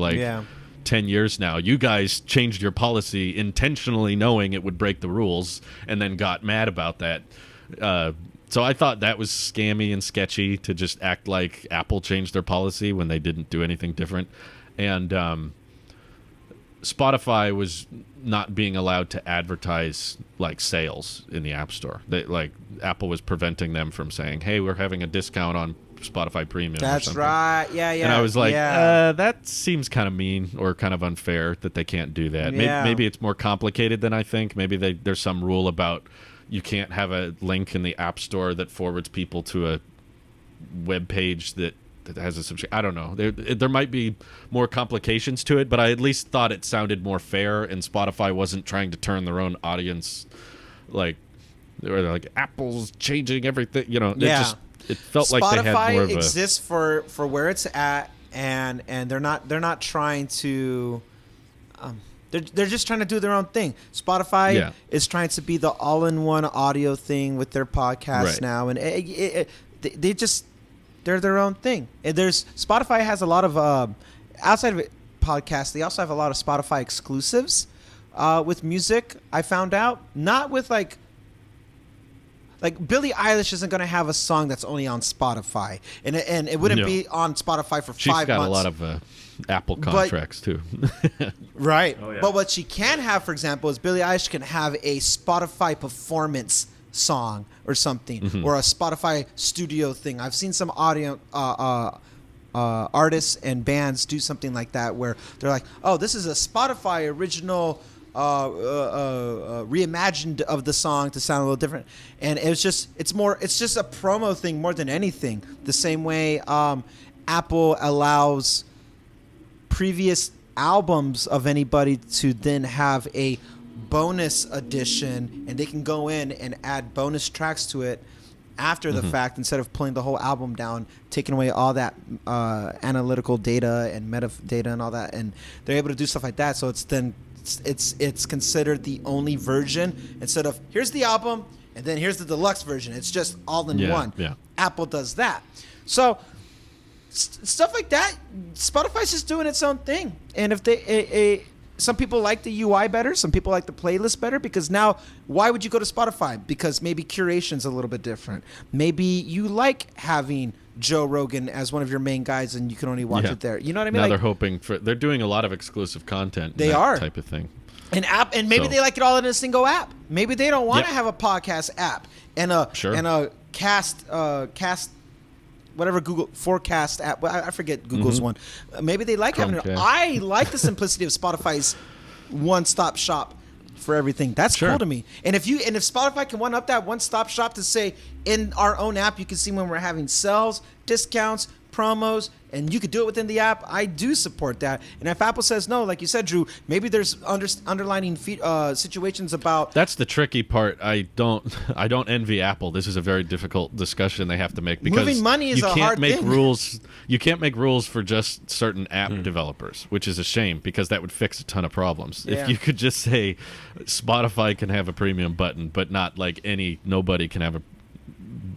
10 years now. You guys changed your policy intentionally knowing it would break the rules and then got mad about that. So I thought that was scammy and sketchy to just act like Apple changed their policy when they didn't do anything different. And Spotify was not being allowed to advertise sales in the App Store. Apple was preventing them from saying, "Hey, we're having a discount on Spotify Premium." That's or something. right. Yeah. And I was like, yeah. that seems kind of mean or kind of unfair that they can't do that. Yeah. Maybe it's more complicated than I think. Maybe there's some rule about you can't have a link in the App Store that forwards people to a web page that has a subscription. I don't know. There might be more complications to it, but I at least thought it sounded more fair, and Spotify wasn't trying to turn their own audience they were Apple's changing everything. It felt Spotify like they had more of exists for where it's at, and they're not trying to. They're just trying to do their own thing. Spotify is trying to be the all-in-one audio thing with their podcast now, and they're their own thing. And Spotify has a lot of outside of it, podcasts. They also have a lot of Spotify exclusives with music. I found out not with like Billie Eilish isn't going to have a song that's only on Spotify, and it wouldn't be on Spotify for 5 months. She's got a lot of Apple contracts too. Right. Oh, yeah. But what she can have, for example, is Billie Eilish can have a Spotify performance song or something, or a Spotify studio thing. I've seen some audio artists and bands do something like that, where they're like, "Oh, this is a Spotify original reimagined of the song to sound a little different," and it's just a promo thing more than anything. The same way Apple allows previous albums of anybody to then have a bonus edition, and they can go in and add bonus tracks to it after the fact, instead of pulling the whole album down, taking away all that analytical data and metadata and all that, and they're able to do stuff like that. So it's considered the only version instead of here's the album and then here's the deluxe version. It's just all in one. Yeah. Apple does that. So stuff like that, Spotify's just doing its own thing. And if some people like the UI better, some people like the playlist better, because now why would you go to Spotify? Because maybe curation's a little bit different. Maybe you like having Joe Rogan as one of your main guys and you can only watch it there. You know what I mean? Now they're doing a lot lot of exclusive content. They are type of thing. And maybe they like it all in a single app. Maybe they don't want to have a podcast app and a cast whatever Google forecast app. I forget Google's one. Maybe they like having it. I like the simplicity of Spotify's one-stop shop for everything. That's cool to me. And if Spotify can one up that one-stop shop to say in our own app you can see when we're having sales, discounts, promos, and you could do it within the app, I do support that. And if Apple says no, like you said, Drew, maybe there's underlining situations about. That's the tricky part. I don't envy Apple. This is a very difficult discussion they have to make because moving money is a hard thing. You can't make rules for just certain app developers, which is a shame because that would fix a ton of problems. Yeah. If you could just say Spotify can have a premium button, but not like nobody can have a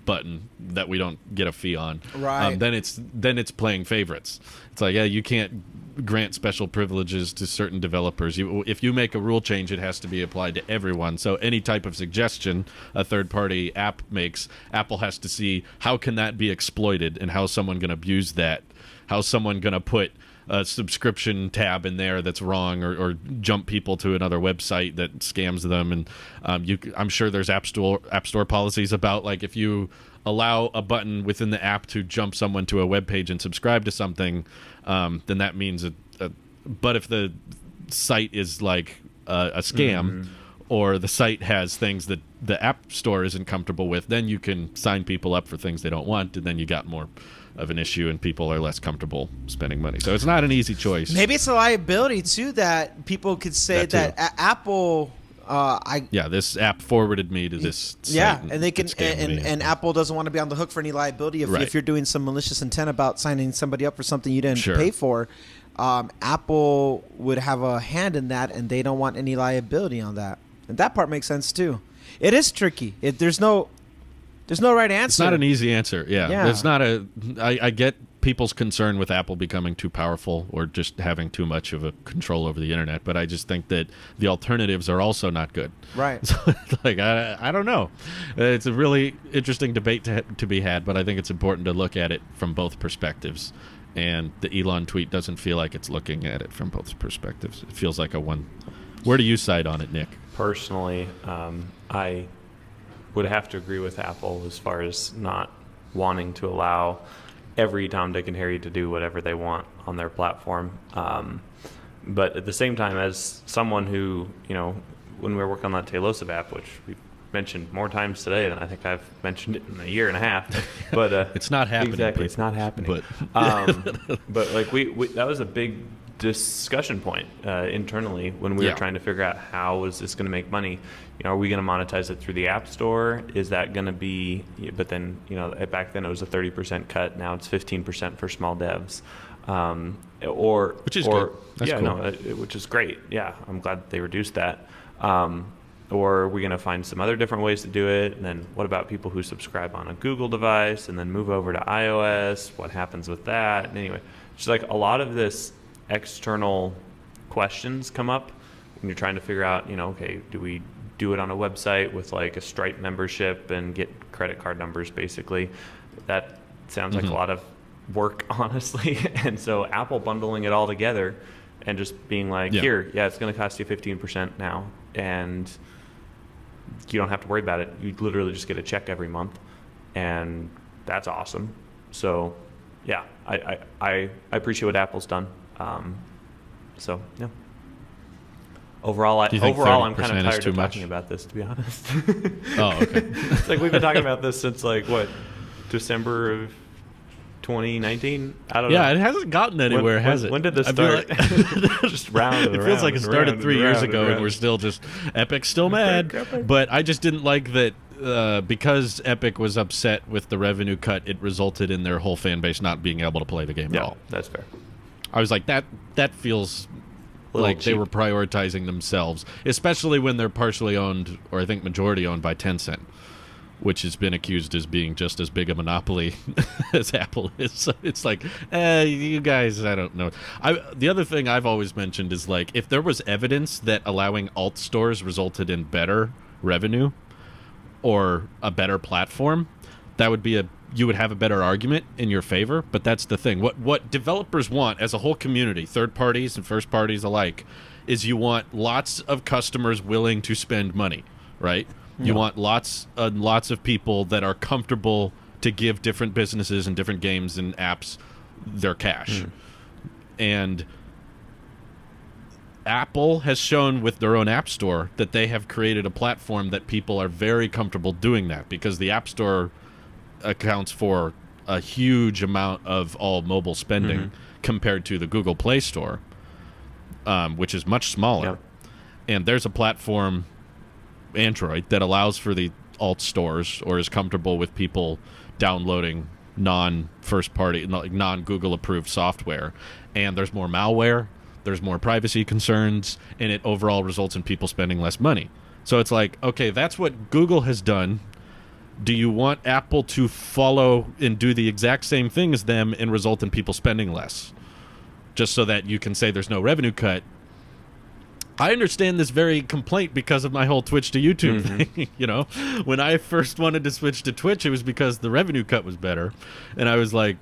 button that we don't get a fee on, right? Then it's playing favorites. It's like, you can't grant special privileges to certain developers. If you make a rule change, it has to be applied to everyone. So any type of suggestion a third-party app makes, Apple has to see how can that be exploited and how's someone going to abuse that, how's someone going to put a subscription tab in there that's wrong, or jump people to another website that scams them. And I'm sure there's app store policies about, like, if you allow a button within the app to jump someone to a web page and subscribe to something, then that means but if the site is like a scam, or the site has things that the app store isn't comfortable with, then you can sign people up for things they don't want, and then you got more of an issue and people are less comfortable spending money. So it's not an easy choice. Maybe it's a liability too, that people could say that Apple this app forwarded me to this site and they can and Apple doesn't want to be on the hook for any liability if you're doing some malicious intent about signing somebody up for something you didn't pay for. Apple would have a hand in that, and they don't want any liability on that. And that part makes sense too. It is tricky. There's no right answer. It's not an easy answer. It's not I get people's concern with Apple becoming too powerful or just having too much of a control over the internet, but I just think that the alternatives are also not good. Right. So, like, I don't know. It's a really interesting debate to be had, but I think it's important to look at it from both perspectives. And the Elon tweet doesn't feel like it's looking at it from both perspectives. It feels like a one. Where do you side on it, Nick? Personally, I would have to agree with Apple as far as not wanting to allow every Tom, Dick, and Harry to do whatever they want on their platform. But at the same time, as someone who, when we were working on that Tailosive app, which we mentioned more times today than I think I've mentioned it in a year and a half, but it's not happening. Exactly, it's not happening. But like we that was a big discussion point internally when we were trying to figure out how is this going to make money. Are we going to monetize it through the App Store? Is that going to be? But then back then it was a 30% cut. Now it's 15% for small devs, which is good. That's cool. Which is great. Yeah, I'm glad they reduced that. Or are we going to find some other different ways to do it? And then what about people who subscribe on a Google device and then move over to iOS? What happens with that? And anyway, just like a lot of this external questions come up when you're trying to figure out, okay, do we do it on a website with like a Stripe membership and get credit card numbers basically? That sounds like a lot of work, honestly. And so Apple bundling it all together and just being like, it's going to cost you 15% now, and you don't have to worry about it. You literally just get a check every month, and that's awesome. So yeah, I appreciate what Apple's done. So yeah. Overall, I'm kind of tired of talking about this, to be honest. Oh, okay. It's like we've been talking about this since December of 2019. I don't know. Yeah, it hasn't gotten anywhere, has it? When did this start? Just round and it feels like it started 3 years ago, and we're still just Epic's still mad. But I just didn't like that because Epic was upset with the revenue cut, it resulted in their whole fan base not being able to play the game at all. That's fair. I was like, that feels like cheap. they were prioritizing themselves, especially when they're partially owned, or I think majority owned by Tencent, which has been accused as being just as big a monopoly as Apple is. So it's like, you guys, I don't know. The other thing I've always mentioned is, like, if there was evidence that allowing alt stores resulted in better revenue or a better platform, that would be you would have a better argument in your favor. But that's the thing. What developers want as a whole community, third parties and first parties alike, is you want lots of customers willing to spend money, right? You want lots of people that are comfortable to give different businesses and different games and apps their cash. And Apple has shown with their own App Store that they have created a platform that people are very comfortable doing that, because the App Store accounts for a huge amount of all mobile spending compared to the Google Play Store, which is much smaller. Yep. And there's a platform, Android, that allows for the alt stores, or is comfortable with people downloading non-first party, non-Google approved software. And there's more malware, there's more privacy concerns, and it overall results in people spending less money. So it's like, okay, that's what Google has done. Do you want Apple to follow and do the exact same thing as them and result in people spending less, just so that you can say there's no revenue cut? I understand this very complaint because of my whole Twitch to YouTube thing. You know, when I first wanted to switch to Twitch, it was because the revenue cut was better, and I was like,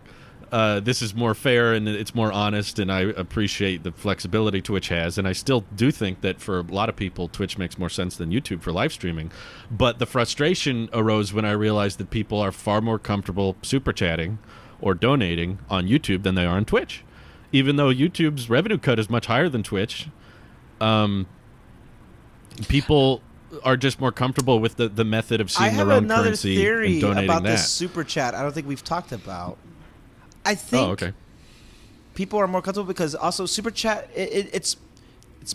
this is more fair and it's more honest, and I appreciate the flexibility Twitch has, and I still do think that for a lot of people, Twitch makes more sense than YouTube for live streaming. But the frustration arose when I realized that people are far more comfortable super chatting or donating on YouTube than they are on Twitch, even though YouTube's revenue cut is much higher than Twitch. People are just more comfortable with the method of seeing their own currency and donating that. I have another theory about this super chat I don't think we've talked about. I think people are more comfortable because also super chat, it's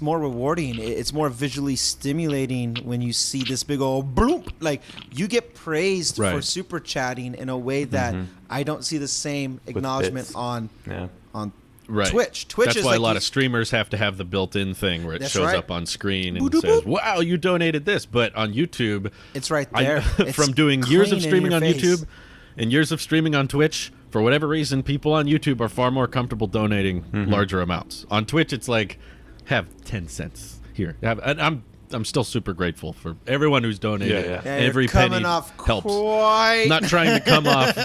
more rewarding. It's more visually stimulating when you see this big old bloop. Like, you get praised for super chatting in a way that I don't see the same acknowledgement on Twitch. That's is why like a lot of streamers have to have the built-in thing where it shows up on screen and says, "Wow, you donated this." But on YouTube, it's right there. From doing years of streaming on YouTube and years of streaming on Twitch, for whatever reason, people on YouTube are far more comfortable donating larger amounts. On Twitch, it's like, have 10 cents here. I'm still super grateful for everyone who's donated. Every penny helps. Not trying to come off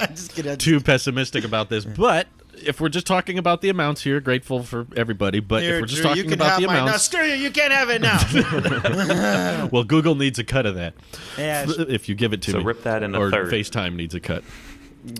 too pessimistic about this, but if we're just talking about the amounts here, grateful for everybody. But if we're just talking about the amounts, no, screw you! You can't have it now. Well, Google needs a cut of that. Yeah, if you give it to me, so rip that in a or third. FaceTime needs a cut.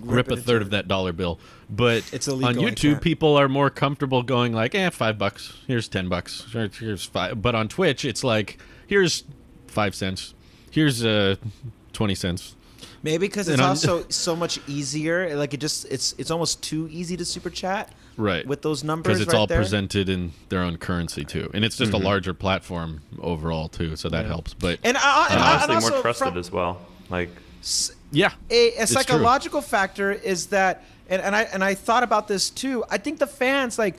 Rip a third of that dollar bill. But it's illegal, on YouTube, people are more comfortable going like, $5. Here's $10. Here's $5. But on Twitch, it's like, here's 5 cents. Here's 20 cents. Maybe because it's also so much easier. Like, it's almost too easy to super chat. Right. With those numbers, because it's all presented in their own currency too, and it's just a larger platform overall too, so that helps. But and honestly, more trusted as well. Like, a psychological factor is that, and I thought about this too. I think the fans, like,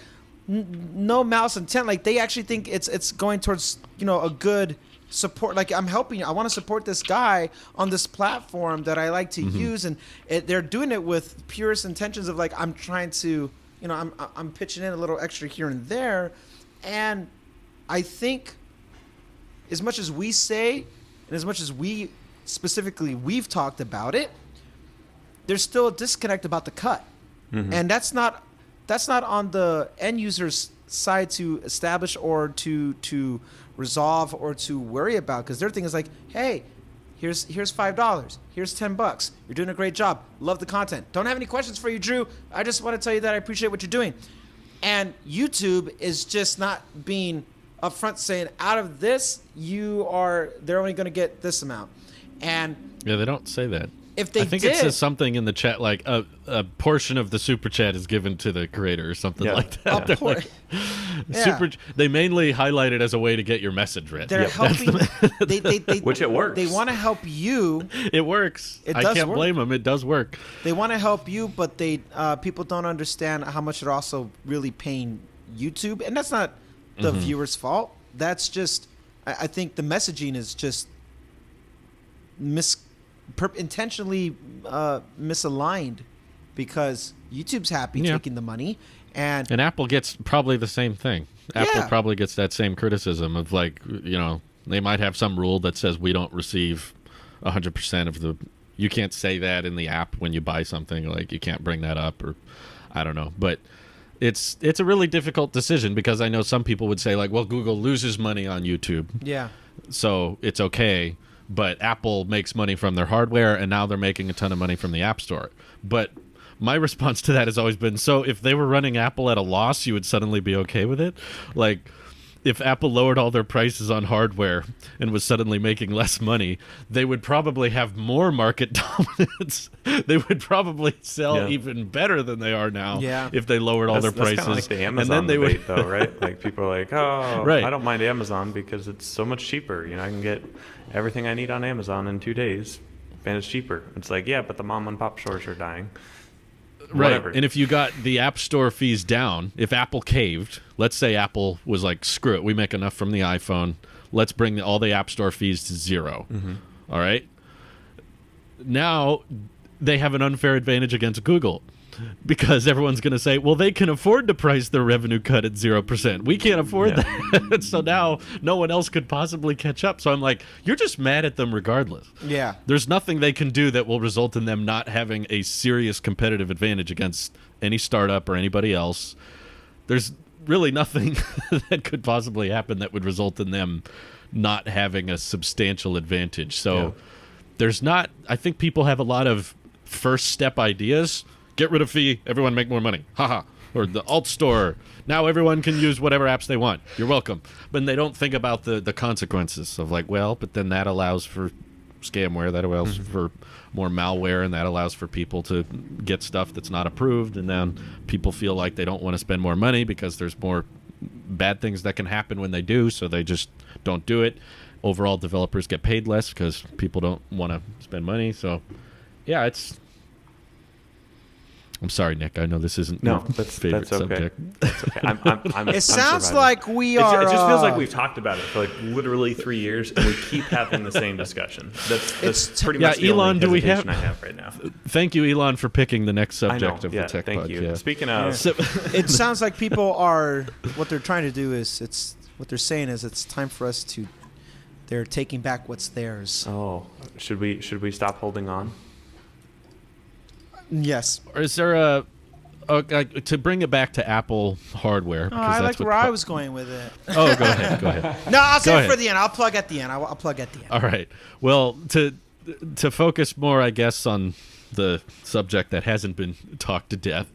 no malice intent, like, they actually think it's going towards, a good support. Like, I'm helping, I want to support this guy on this platform that I like to use, and they're doing it with purest intentions of, like, I'm trying to, I'm pitching in a little extra here and there. And I think as much as we say, and as much as we've talked about it, there's still a disconnect about the cut. And that's not on the end user's side to establish or to resolve or to worry about, because their thing is like, hey, here's $5, here's $10, you're doing a great job, love the content, don't have any questions for you, Drew, I just want to tell you that I appreciate what you're doing. And YouTube is just not being upfront, saying, out of this they're only going to get this amount. And yeah, they don't say that. if they I think did, it says something in the chat like a portion of the super chat is given to the creator or something like that. They're like, they mainly highlight it as a way to get your message read. they're helping. They Which it works. They want to help you. It works. It I does can't work. blame them. It does work. They want to help you, but they people don't understand how much they're also really paying YouTube, and that's not the viewer's fault. That's just, I think the messaging is just intentionally misaligned, because YouTube's happy taking the money, and Apple gets probably the same thing. Apple Yeah. probably gets that same criticism of like, they might have some rule that says we don't receive 100% of the. You can't say that in the app when you buy something. Like, you can't bring that up, or I don't know. But it's a really difficult decision, because I know some people would say like, well, Google loses money on YouTube, so it's okay. But Apple makes money from their hardware, and now they're making a ton of money from the App Store. But my response to that has always been, so if they were running Apple at a loss, you would suddenly be okay with it? Like, if Apple lowered all their prices on hardware and was suddenly making less money, they would probably have more market dominance. They would probably sell even better than they are now if they lowered all their prices. That's kind of like the Amazon debate, though, right? Like, people are like, oh, I don't mind Amazon because it's so much cheaper. I can get everything I need on Amazon in 2 days, and it's cheaper. It's like, yeah, but the mom and pop stores are dying. Right. Whatever. And if you got the App Store fees down, if Apple caved, let's say Apple was like, screw it, we make enough from the iPhone, let's bring all the App Store fees to zero. All right? Now they have an unfair advantage against Google, because everyone's going to say, well, they can afford to price their revenue cut at 0%. We can't afford that. So now no one else could possibly catch up. So I'm like, you're just mad at them regardless. Yeah. There's nothing they can do that will result in them not having a serious competitive advantage against any startup or anybody else. There's really nothing that could possibly happen that would result in them not having a substantial advantage. So there's not, I think people have a lot of first step ideas. Get rid of fee, everyone make more money. Haha. Or the alt store. Now everyone can use whatever apps they want. You're welcome. But they don't think about the consequences of like, well, but then that allows for scamware, that allows for more malware, and that allows for people to get stuff that's not approved, and then people feel like they don't want to spend more money because there's more bad things that can happen when they do, so they just don't do it. Overall, developers get paid less because people don't want to spend money. So yeah, I'm sorry, Nick. I know this isn't your favorite subject. That's okay. I'm sounds surviving. like we are. It just feels like we've talked about it for like literally 3 years, and we keep having the same discussion. That's pretty much the Elon, only do we hesitation I have right now. Thank you, Elon, for picking the next subject of the Tech thank Pod. you. Yeah. Speaking of, It sounds like people are. What they're trying to do is what they're saying is it's time for us to. They're taking back what's theirs. oh, should we stop holding on? Yes. Or is there to bring it back to Apple hardware? Oh, I like where I was going with it. Oh, go ahead. Go ahead. No, I'll Go say it ahead. for the end. I'll plug at the end. I'll plug at the end. All right. Well, to focus more, I guess, on the subject that hasn't been talked to death,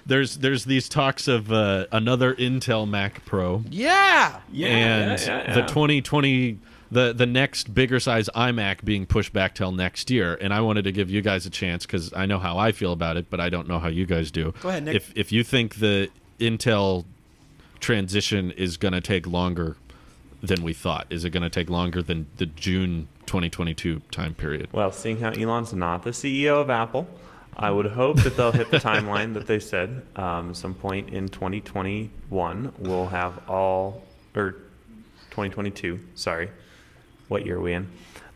there's these talks of another Intel Mac Pro. Yeah. And the 2020, the next bigger size iMac being pushed back till next year. And I wanted to give you guys a chance because I know how I feel about it, but I don't know how you guys do. Go ahead, Nick. If you think the Intel transition is going to take longer than we thought, is it going to take longer than the June 2022 time period? Well, seeing how Elon's not the CEO of Apple, I would hope that they'll hit the timeline that they said. Some point in 2021, we'll have all, or 2022, sorry. What year are we in?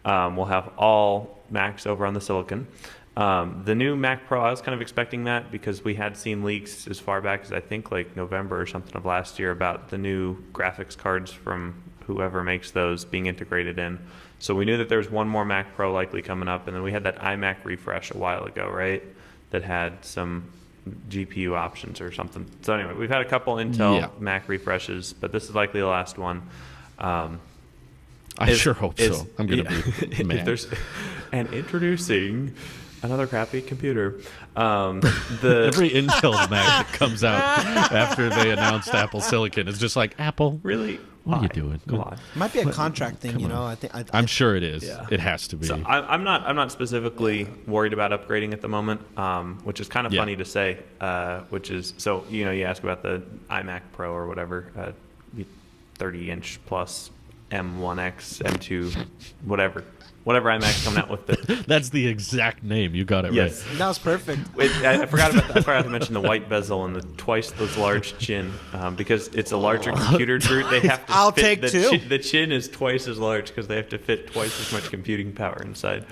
We'll have all Macs over on the silicon. The new Mac Pro, I was kind of expecting that because we had seen leaks as far back as I think like November or something of last year about the new graphics cards from whoever makes those being integrated in. So we knew that there was one more Mac Pro likely coming up, and then we had that iMac refresh a while ago, right? That had some GPU options or something. So anyway, we've had a couple Intel Mac refreshes, but this is likely the last one. I sure hope so. I'm going to be mad. And introducing another crappy computer. Every Intel Mac that comes out after they announced Apple Silicon is just like, Apple, Really? What are you Why? doing? Come on. Might be a contract thing, you know. I'm sure it is. Yeah. It has to be. So I'm not specifically worried about upgrading at the moment, which is kind of funny to say. Which is so you ask about the iMac Pro or whatever, 30-inch plus M1X, M2, whatever iMac's coming out with. That's the exact name. You got it Yes. right. That was perfect. I forgot to mention the white bezel and the twice as large chin because it's a larger computer. Drew, they have to. I'll fit take two. The chin is twice as large because they have to fit twice as much computing power inside.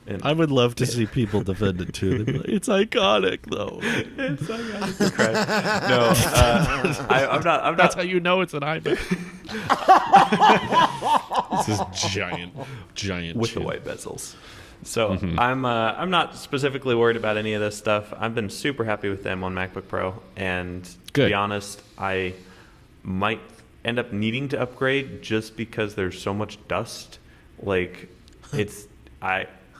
And I would love to see people defend it too. They'd be like, it's iconic, though. it's iconic. No, I'm not. That's how you know it's an iMac. This is giant with the chin. white bezels. So I'm not specifically worried about any of this stuff. I've been super happy with the M1 MacBook Pro, and to Good. be honest, I might end up needing to upgrade just because there's so much dust. Like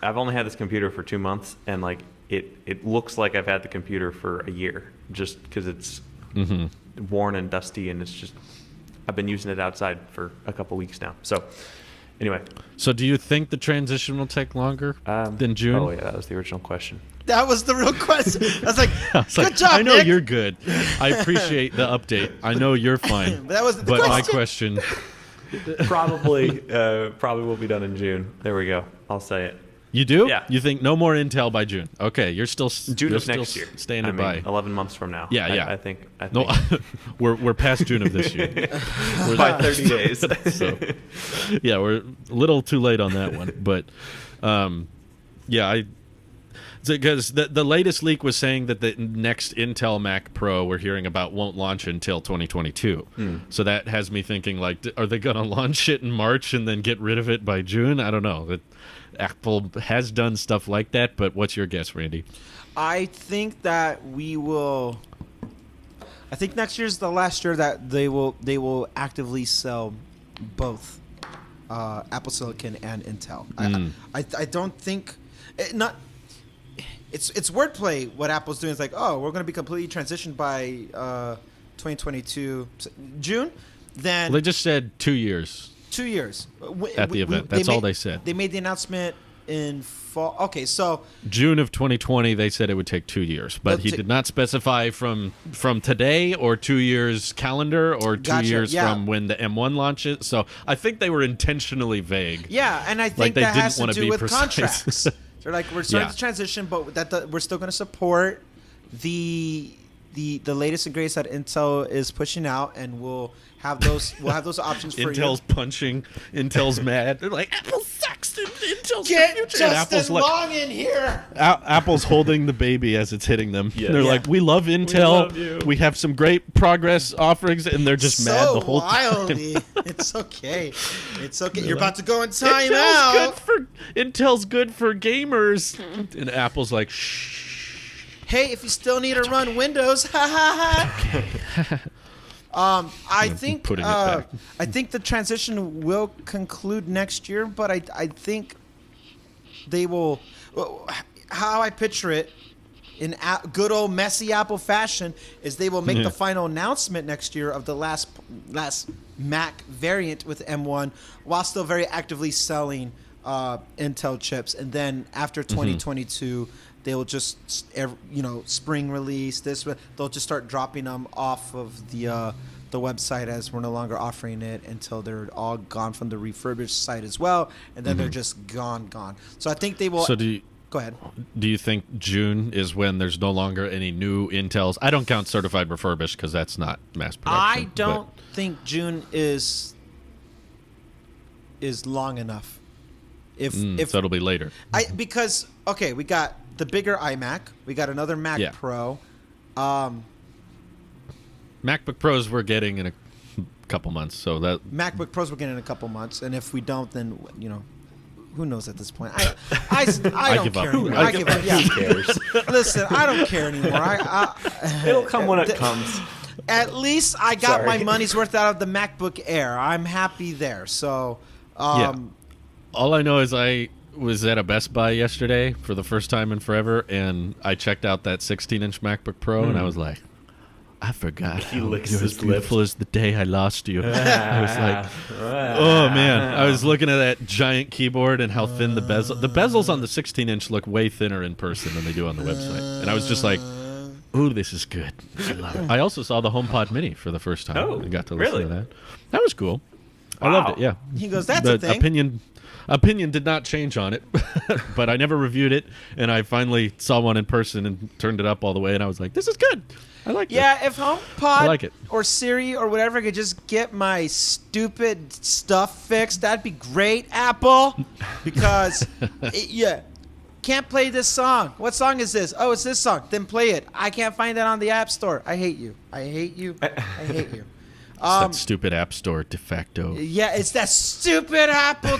I've only had this computer for 2 months, and like it looks like I've had the computer for a year just because it's worn and dusty, and it's just I've been using it outside for a couple weeks now. So anyway, So do you think the transition will take longer than June? Oh yeah, that was the original question. That was the real question. I was like, I was good like, job, I know Nick. you're good. I appreciate the update. I know you're fine. That was the But my question. question, Probably will be done in June. There we go. I'll say it. you do? Yeah. You think no more Intel by June? Okay, you're still June you're of still next year. standing I mean, by. 11 months from now. Yeah, yeah. I think. No, we're past June of this year. by 30 days. So, yeah, we're a little too late on that one, but because the latest leak was saying that the next Intel Mac Pro we're hearing about won't launch until 2022. So that has me thinking, like, are they going to launch it in March and then get rid of it by June? I don't know. Apple has done stuff like that, but what's your guess, Randy? I think that we will. I think next year's the last year that they will actively sell both Apple Silicon and Intel. I don't think it's wordplay. What Apple's doing is like, oh, we're going to be completely transitioned by 2022 June. Then Well, they just said 2 years. 2 years At the event. That's all they said. They made the announcement in fall. Okay, so June of 2020, they said it would take 2 years, but he did not specify from today or 2 years calendar or 2 Gotcha, years yeah. from when the M1 launches. So I think they were intentionally vague. yeah, and I think they that didn't has to wanna do be with precise. contracts. They're like, we're starting Yeah. to transition, but we're still going to support the latest and greatest that Intel is pushing out, and we'll have those options for Intel's you. punching. Intel's mad. They're like, Apple sucks. And Intel's the Get future. And Apple's Justin like, Long in here. Apple's holding the baby as it's hitting them. Yeah. They're Yeah. like, we love Intel. love you. We have some great progress offerings, and they're just mad the whole time. wildly. It's okay. It's okay. You're about to go in time out. Intel's good for gamers. And Apple's like, shh. Hey, if you still need to run Windows, ha ha ha. I think putting it back. I think the transition will conclude next year, but I think they will. How I picture it, in good old messy Apple fashion, is they will make the final announcement next year of the last Mac variant with M1, while still very actively selling Intel chips, and then after 2022. They'll just, spring release this. They'll just start dropping them off of the website as we're no longer offering it until they're all gone from the refurbished site as well, and then they're just gone. So I think they will. So go ahead. do you think June is when there's no longer any new Intels? I don't count certified refurbished because that's not mass production. I don't think June is long enough. If so it'll be later. because we got the bigger iMac, we got another Mac Yeah. Pro. MacBook Pros we're getting in a couple months, so that MacBook Pros we're getting in a couple months, and if we don't, then who knows at this point? I don't give up. care anymore. I I give up. Yeah. Who cares? Listen, I don't care anymore. It'll come when it comes. At least I got my Sorry. money's worth out of the MacBook Air. I'm happy there. So, all I know is I was at a Best Buy yesterday for the first time in forever, and I checked out that 16-inch MacBook Pro, and I was like, I forgot He how licks you're as his beautiful lips. as the day I lost you. I was like, oh man. I was looking at that giant keyboard and how thin the bezels on the 16-inch look way thinner in person than they do on the website. And I was just like, ooh, this is good. I love it. I also saw the HomePod Mini for the first time. Oh, I got to listen really? to that. That was cool. I Wow. loved it, yeah. He goes, that's the a thing. opinion did not change on it, but I never reviewed it, and I finally saw one in person and turned it up all the way, and I was like, this is good. I like it. Yeah, if HomePod I like it. or Siri or whatever could just get my stupid stuff fixed, that'd be great, Apple. Because, can't play this song. What song is this? Oh, it's this song. Then play it. I can't find that on the App Store. I hate you. I hate you. I hate you. It's that stupid App Store de facto. Yeah, it's that stupid Apple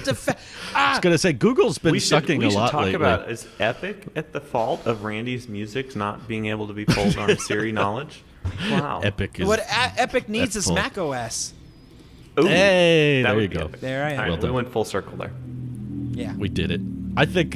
I was going to say, Google's been We sucking a lot talk lately. about, is Epic at the fault of Randy's music not being able to be pulled on Siri knowledge? Wow. Epic is... What Epic needs that's is full. Mac OS. Ooh, Hey, that there would you be go. epic. There I am. All right, Well we done. went full circle there. Yeah. We did it. I think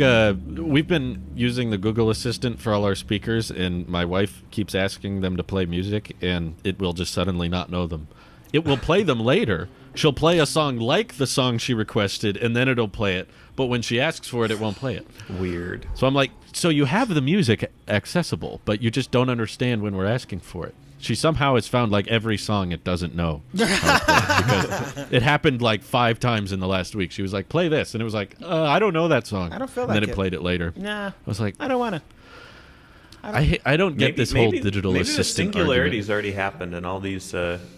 we've been using the Google Assistant for all our speakers, and my wife keeps asking them to play music, and it will just suddenly not know them. It will play them later. She'll play a song like the song she requested, and then it'll play it. But when she asks for it, it won't play it. Weird. So I'm like, so you have the music accessible, but you just don't understand when we're asking for it. She somehow has found like every song it doesn't know. Because it happened like 5 times in the last week. She was like, play this. And it was like, I don't know that song. I don't feel and then like it it. played it later. Nah. I was like, I don't want to. I don't get this whole digital maybe assistant the singularity's argument. already happened, and all these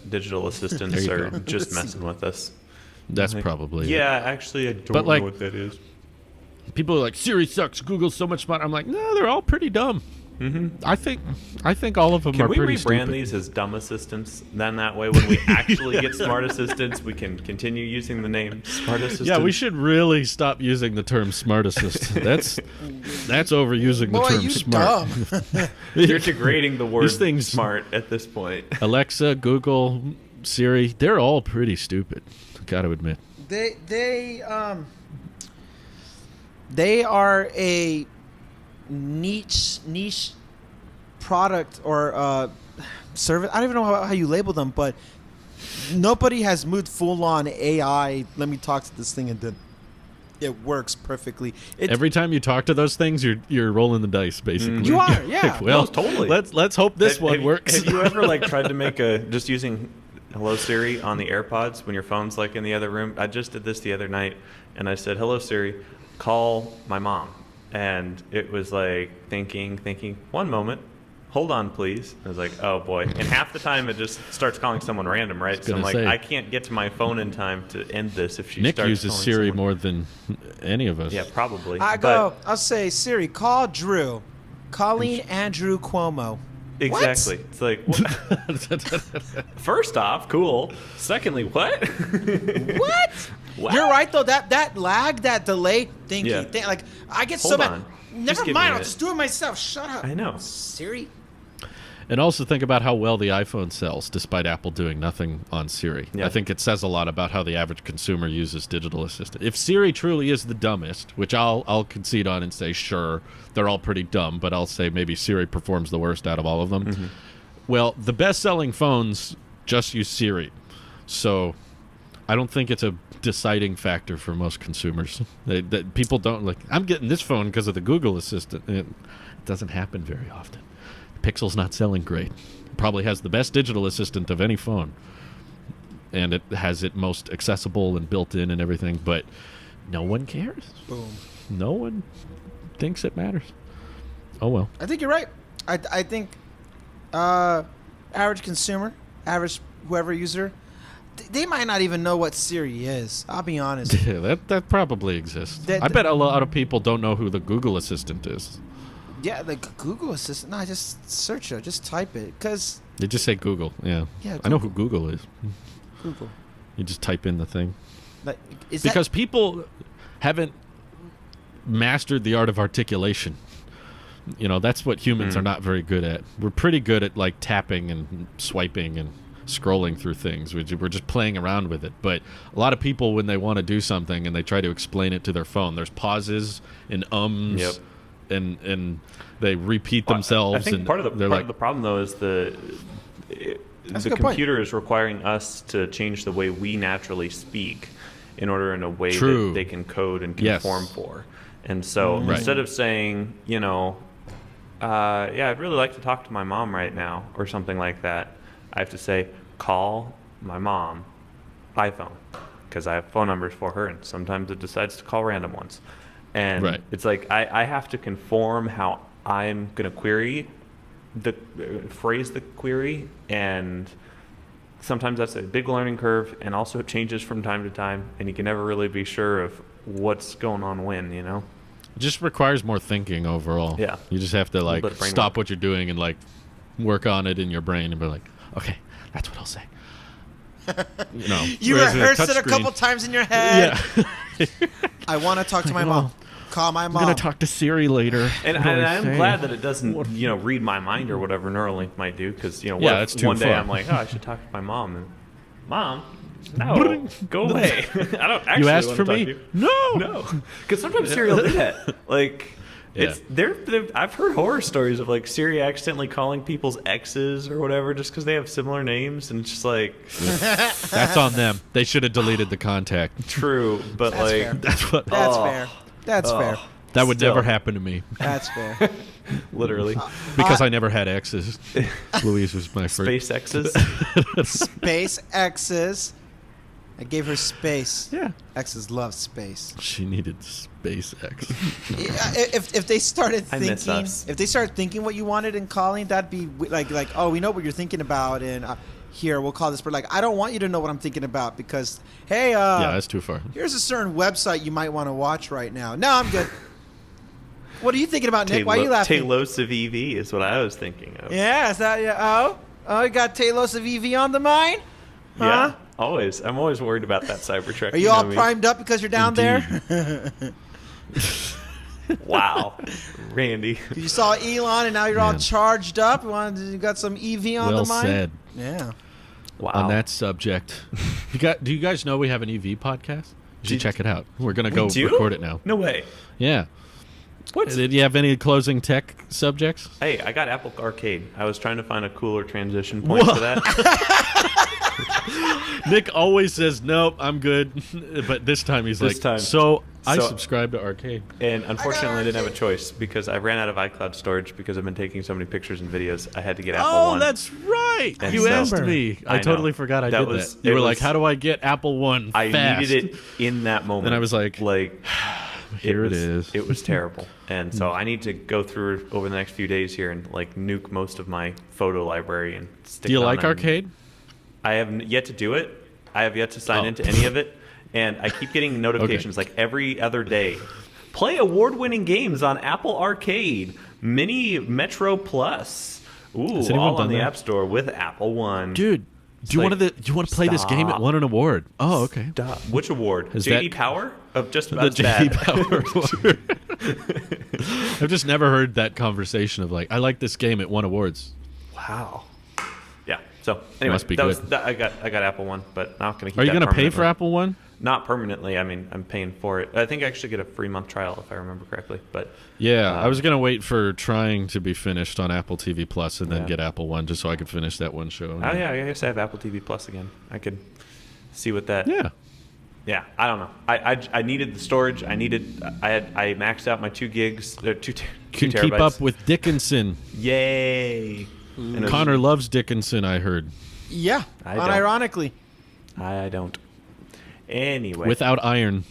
digital assistants There you are go. just messing with us. That's Like, probably it. Yeah, actually, I don't But, like, know what that is. People are like, Siri sucks, Google's so much smarter. I'm like, no, they're all pretty dumb. Mm-hmm. I think all of them Can are we pretty rebrand stupid. these as dumb assistants? Then that way, when we actually get smart assistants, we can continue using the name smart assistant. Yeah, we should really stop using the term smart assistant. That's overusing the Boy, term you smart. dumb. You're degrading the word These things- smart at this point. Alexa, Google, Siri, they're all pretty stupid. Gotta admit. They are a niche product or service. I don't even know how you label them, but nobody has moved full on AI. Let me talk to this thing, and then it works perfectly. Every time you talk to those things, you're rolling the dice, basically. You are, yeah. Like, well, No, totally. Let's hope this one works. Have you ever like tried to make just using Hello Siri on the AirPods when your phone's like in the other room? I just did this the other night, and I said, "Hello Siri, call my mom," and it was like thinking. 1 moment. Hold on, please. I was like, oh boy. And half the time it just starts calling someone random, right? So I'm gonna like, say. I can't get to my phone in time to end this if she Nick starts uses calling Siri someone. more than any of us. Yeah, probably. I'll say, Siri, call Drew. Colleen Andrew Cuomo. Exactly. It's like, first off, cool. Secondly, what? What? What? You're right though. That lag, that delay, thinking, Yeah. like I get so Hold mad. on. Never Just give mind. me I'll it. just do it myself. Shut up. I know. Siri. And also think about how well the iPhone sells, despite Apple doing nothing on Siri. Yeah. I think it says a lot about how the average consumer uses digital assistant. If Siri truly is the dumbest, which I'll concede on and say, sure, they're all pretty dumb, but I'll say maybe Siri performs the worst out of all of them. Mm-hmm. Well, the best-selling phones just use Siri. So I don't think it's a deciding factor for most consumers. That people don't like, I'm getting this phone because of the Google Assistant. It doesn't happen very often. Pixel's not selling great. It probably has the best digital assistant of any phone. And it has it most accessible and built in and everything, but no one cares. Boom. No one thinks it matters. Oh well. I think you're right. I think average consumer, average whoever user, they might not even know what Siri is. I'll be honest. Yeah, that probably exists. I bet a lot of people don't know who the Google Assistant is. Yeah, like Google Assistant. No, just search it. Just type it. Because They just say Google. Yeah. Yeah, I know who Google is. Google. You just type in the thing. Like, is Because people haven't mastered the art of articulation. You know, that's what humans are not very good at. We're pretty good at like tapping and swiping and scrolling through things. We're just playing around with it. But a lot of people, when they want to do something and they try to explain it to their phone, there's pauses and ums. Yep. And they repeat themselves. I think and part of they're the problem though is That's a the good point. computer is requiring us to change the way we naturally speak in order in a way True. that they can code and Yes. conform for. And so Right. instead of saying, yeah, I'd really like to talk to my mom right now or something like that, I have to say, call my mom, iPhone, because I have phone numbers for her, and sometimes it decides to call random ones. And Right. it's like I have to conform how I'm going to phrase the query, and sometimes that's a big learning curve, and also it changes from time to time, and you can never really be sure of what's going on when, It just requires more thinking overall. Yeah. You just have to like bit of framework. stop what you're doing and like work on it in your brain and be like, okay, that's what I'll say. No. You Whereas with rehearsed it a touchscreen- couple times in your head. Yeah. I want to talk to my Like, mom. oh, Call my I'm mom. gonna talk to Siri later. And What do I I'm say? glad that it doesn't, read my mind or whatever Neuralink might do, because what Yeah, if that's too one day far. I'm like, oh, I should talk to my mom, and Mom, no, go away. I don't actually You asked want for to talk me? to you. No. No, because sometimes Siri will do that. Like, Yeah. I've heard horror stories of like Siri accidentally calling people's exes or whatever just because they have similar names, and it's just like That's on them. They should have deleted the contact. true, but That's like fair. That's what. That's Oh. fair. That's fair. That would Still. never happen to me That's fair. literally because I never had exes. Louise was my first. space exes. Space X's. I gave her space. Yeah. Exes love space. She needed SpaceX. If they started I miss thinking, us. if they started thinking what you wanted in calling, that'd be like, oh, we know what you're thinking about, and here we'll call this. But like, I don't want you to know what I'm thinking about because, hey, Yeah, that's too far. here's a certain website you might want to watch right now. No, I'm good. What are you thinking about, Nick? Why are you laughing? Talos of EV is what I was thinking of. Yeah, is that yeah? Oh, you got Talos of EV on the mind? Huh? Yeah, always. I'm always worried about that Cybertruck. Are you all primed up because you're down Indeed. there? Wow, Randy. You saw Elon, and now you're all Man. charged up. You got some EV on Well the mind. said. Yeah. Wow. On that subject, do you guys know we have an EV podcast? You should Did- check it out. We're gonna go do? record it now. No way. Yeah. What? Did you have any closing tech subjects? Hey, I got Apple Arcade. I was trying to find a cooler transition point Whoa. for that. Nick always says nope, I'm good, but this time he's This like, time. so I So- subscribe to Arcade. And unfortunately, I didn't have a choice because I ran out of iCloud storage because I've been taking so many pictures and videos. I had to get Apple Oh, One. that's right. And You so- asked me. I I know. totally forgot I That did was- that. You it were like, was- how do I get Apple One I fast? needed it in that moment. And I was like, here it was, is. It was terrible. And so I need to go through over the next few days here and like nuke most of my photo library and stick Do you it on like there. Arcade? I have yet to do it. I have yet to sign Oh. into any of it, and I keep getting notifications like every other day. Play award-winning games on Apple Arcade, Mini Metro Plus. Ooh, Has anyone all on done the that? App Store with Apple One. Dude, do you like, want to play this game? It stop. won an award. Oh, okay. Duh. Which award? Is JD that- Power? Of just about The as JD bad. Power Award. I've just never heard that conversation of like, I like this game. It won awards. Wow. Yeah. So anyway, must be that good. was that, I got Apple One, but I'm not going to keep. Are you that going to pay for permanently. Apple One? Not permanently. I mean, I'm paying for it. I think I actually get a free month trial if I remember correctly. But Yeah, I was going to wait for trying to be finished on Apple TV Plus and then Yeah. get Apple One just so I could finish that one show. oh yeah, I guess I have Apple TV Plus again. I could see what that. Yeah. Yeah, I don't know. I needed the storage. I maxed out my 2 gigs. 2 Can terabytes. keep up with Dickinson. Yay! And it was- Connor loves Dickinson, I heard. Yeah. I don't. Unironically. I don't. Anyway, Without iron.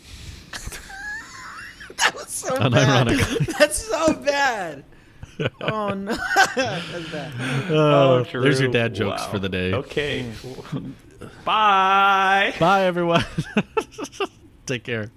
That was so Unironically. bad. That's so bad. Oh no. That's bad. oh, There's your true. dad jokes Wow. for the day. Okay. Bye. Bye, everyone. Take care.